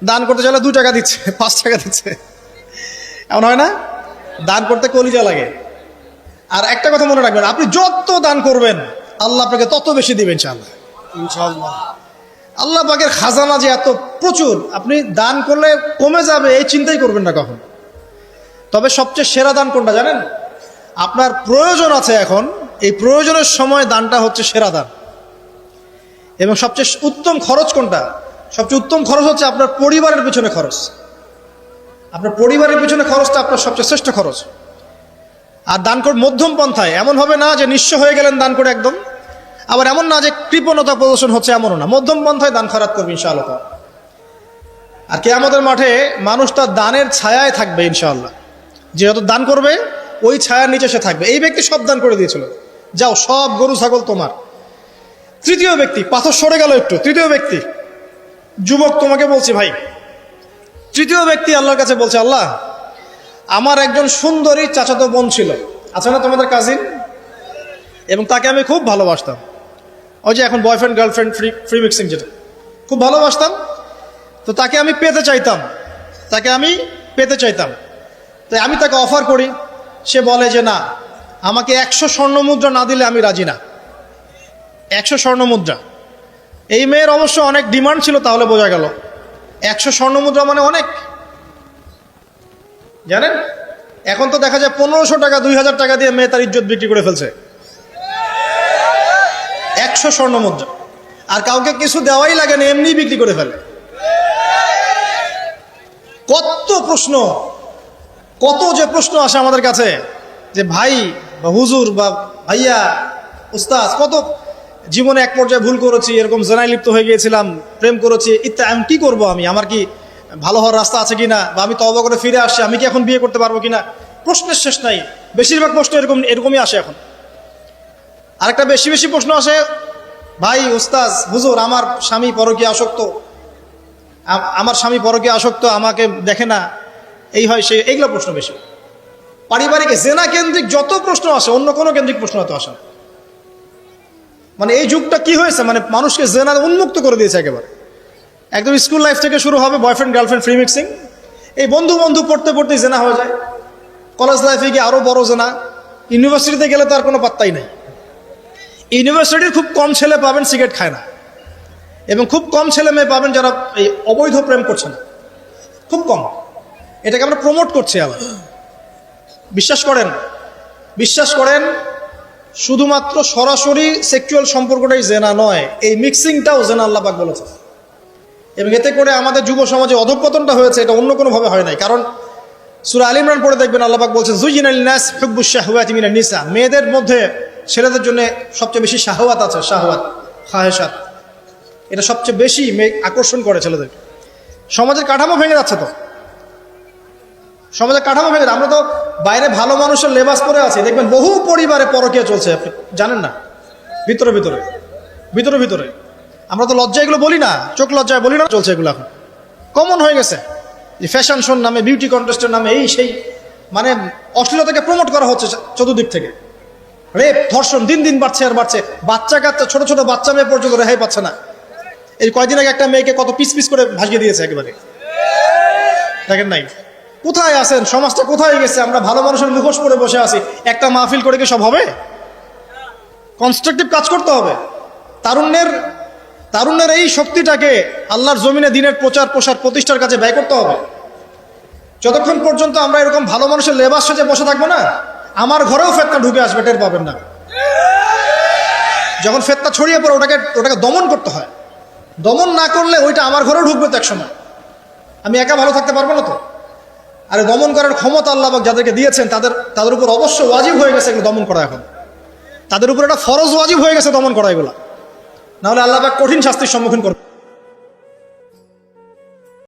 দান করতে চাইলে 2 টাকা দিচ্ছে, 5 টাকা দিচ্ছে। এমন হয় না? দান করতে কলিজা লাগে। আর একটা কথা মনে রাখবেন, আপনি যত দান করবেন আল্লাহ আপনাকে তত বেশি দিবেন ইনশাআল্লাহ। ইনশাআল্লাহ। আল্লাহ পাকের খাজানা যে এত প্রচুর, আপনি দান করলে কমে যাবে এই চিন্তাই করবেন না কখন। তবে সবচেয়ে সেরা দান কোনটা জানেন? আপনার প্রয়োজন আছে এখন, এই প্রয়োজনের সময় দানটা হচ্ছে সেরা দান। এবং সবচেয়ে উত্তম খরচ কোনটা? সবচেয়ে উত্তম খরচ হচ্ছে আপনার পরিবারের পিছনে খরচ। আপনার পরিবারের পিছনে খরচটা আপনার সবচেয়ে শ্রেষ্ঠ খরচ। আর দান করে মধ্যম পন্থায়, এমন হবে না যে নিঃস্ব হয়ে গেলেন দান করে একদম, আবার এমন না যে কৃপণতা প্রদর্শন হচ্ছে, এমনও না। মধ্যম পন্থায় দান খয়রাত করবে ইনশাআল্লাহ। আর কিয়ামতের মাঠে মানুষ তার দানের ছায়ায় থাকবে ইনশাআল্লাহ। যে যত দান করবে ওই ছায়ার নিচে সে থাকবে। এই ব্যক্তি সব দান করে দিয়েছিল, যাও সব গরু ছাগল তোমার। তৃতীয় ব্যক্তি, পাথর সরে গেল একটু, তৃতীয় ব্যক্তি, যুবক তোমাকে বলছি ভাই, তৃতীয় ব্যক্তি আল্লাহর কাছে বলছে, আল্লাহ আমার একজন সুন্দরী চাচাতো বোন ছিল, আছে না তোমাদের কাজিন, এবং তাকে আমি খুব ভালোবাসতাম। ওই যে এখন বয়ফ্রেন্ড গার্লফ্রেন্ড ফ্রি মিক্সিং, যেটা খুব ভালোবাসতাম, তো তাকে আমি পেতে চাইতাম, তাই আমি তাকে অফার করি। সে বলে যে না, আমাকে 100 স্বর্ণ মুদ্রা না দিলে আমি রাজি না। 100 স্বর্ণ মুদ্রা। এই মেয়ের অবশ্য অনেক ডিমান্ড ছিল, তাহলে বোঝা গেল 100 স্বর্ণ মুদ্রা মানে অনেক। জানেন এখন তো দেখা যায় 1500 টাকা 2000 টাকা দিয়ে মেয়ে তার ইজ্জত বিক্রি করে ফেলছে। 100 স্বর্ণ মুদ্রা, আর কাউকে কিছু দেওয়াই লাগে না, এমনি বিক্রি করে ফেলে। কত প্রশ্ন, কত যে প্রশ্ন আসে আমাদের কাছে যে ভাই বা হুজুর বা ভাইয়া উস্তাদ, কত জীবনে এক পর্যায়ে ভুল করেছি, এরকম জেনায় লিপ্ত হয়ে গিয়েছিলাম, প্রেম করেছি, ইত্যাদি, আমি কি করবো, আমার কি ভালো হওয়ার রাস্তা আছে কিনা, বা আমি তওবা করে ফিরে আসছি, আমি কি এখন বিয়ে করতে পারবো কিনা। প্রশ্নের শেষ নাই। বেশিরভাগ প্রশ্ন এরকমই আসে এখন। আরেকটা বেশি প্রশ্ন আসে, ভাই উস্তাদ হুজুর আমার স্বামী পরকীয়া আসক্ত, আমাকে দেখে না, এই হয় সে, এইগুলো প্রশ্ন বেশি। পারিবারিক জেনা কেন্দ্রিক যত প্রশ্ন আসে, অন্য কোনো কেন্দ্রিক প্রশ্ন এত আসে না। মানে এই যুগটা কি হয়েছে, মানে মানুষকে জেনা উন্মুক্ত করে দিয়েছে একেবারে। একদম স্কুল লাইফ থেকে শুরু হবে বয়ফ্রেন্ড গার্লফ্রেন্ড ফ্রি মিক্সিং, এই বন্ধু পড়তে জেনা হয়ে যায়, কলেজ লাইফে গিয়ে আরো বড় জেনা, ইউনিভার্সিটিতে গেলে তো আর কোনো পাত্তাই নাই। ইউনিভার্সিটির খুব কম ছেলে পাবেন সিগারেট খায় না, এবং খুব কম ছেলে মেয়ে পাবেন যারা এই অবৈধ প্রেম করছে না, খুব কম। এটাকে আমরা প্রমোট করছি আবার। বিশ্বাস করেন শুধুমাত্র সরাসরি সেক্সুয়াল সম্পর্কটাই জেনা নয়, এই মিক্সিংটাও জেনা আল্লাহ পাক বলেছে। এবং এতে করে আমাদের যুব সমাজে অধঃপতনটা হয়েছে, এটা অন্য কোনোভাবে হয় নাই। কারণ সূরা আল ইমরান পড়ে দেখবেন আল্লাহ পাক বলছেন, যুয়িনা লিন-নাস হুব্বুশ শাহওয়াতি মিনান নিসা, মেয়েদের মধ্যে ছেলেদের জন্য সবচেয়ে বেশি শাহওয়াত আছে, শাহওয়াত খাহেশাত, এটা সবচেয়ে বেশি আকর্ষণ করে ছেলেদের। সমাজের কাঠামো ভেঙে যাচ্ছে তো, সমাজের কাঠামো ভেঙে। আমরা তো বাইরে ভালো মানুষের লেবাস পরে আছি, দেখবেন বহু পরিবারে পরকীয়া চলছে, আপনি জানেন না, ভিতরে। আমরা তো লজ্জা এগুলো বলি না, চোখ লজ্জায় বলি না, চলছে এগুলো এখন কমন হয়ে গেছে। যে ফ্যাশন শোর নামে, বিউটি কন্টেস্টের নামে, এই সেই, মানে অশ্লীলতাকে প্রমোট করা হচ্ছে চতুর্দিক থেকে। রেপ ধর্ষণ দিন বাড়ছে আর বাড়ছে। বাচ্চা কাচ্চা, ছোট বাচ্চা মেয়ে পর্যন্ত রেহাই পাচ্ছে না। এই কয়দিন আগে একটা মেয়েকে কত পিস করে ভাসিয়ে দিয়েছে একেবারে, দেখেন নাই? কোথায় আছেন? সমাজটা কোথায় গেছে? আমরা ভালো মানুষের মুখোশ পরে বসে আছি। একটা মাহফিল করে কি সব হবে? কনস্ট্রাকটিভ কাজ করতে হবে। তারুণ্যের এই শক্তিটাকে আল্লাহর জমিনে দিনের প্রচার প্রসার প্রতিষ্ঠার কাজে ব্যয় করতে হবে। যতক্ষণ পর্যন্ত আমরা এরকম ভালো মানুষের লেবাস সেজে বসে থাকবো না, আমার ঘরেও ফেতনা ঢুকে আসবে, টের পাবেন না। যখন ফেতনা ছড়িয়ে পড়ে ওটাকে দমন করতে হয়। দমন না করলে ওইটা আমার ঘরেও ঢুকবে তো একসময়, আমি একা ভালো থাকতে পারবো না তো। আর দমন করার ক্ষমতা আল্লাহ পাক যাদেরকে দিয়েছেন তাদের উপর অবশ্য ওয়াজিব হয়ে গেছে এগুলো দমন করা। এখন তাদের উপর একটা ফরজ ওয়াজিব হয়ে গেছে দমন করা এগুলা, নাহলে আল্লাহ পাক কঠিন শাস্তির সম্মুখীন করবে।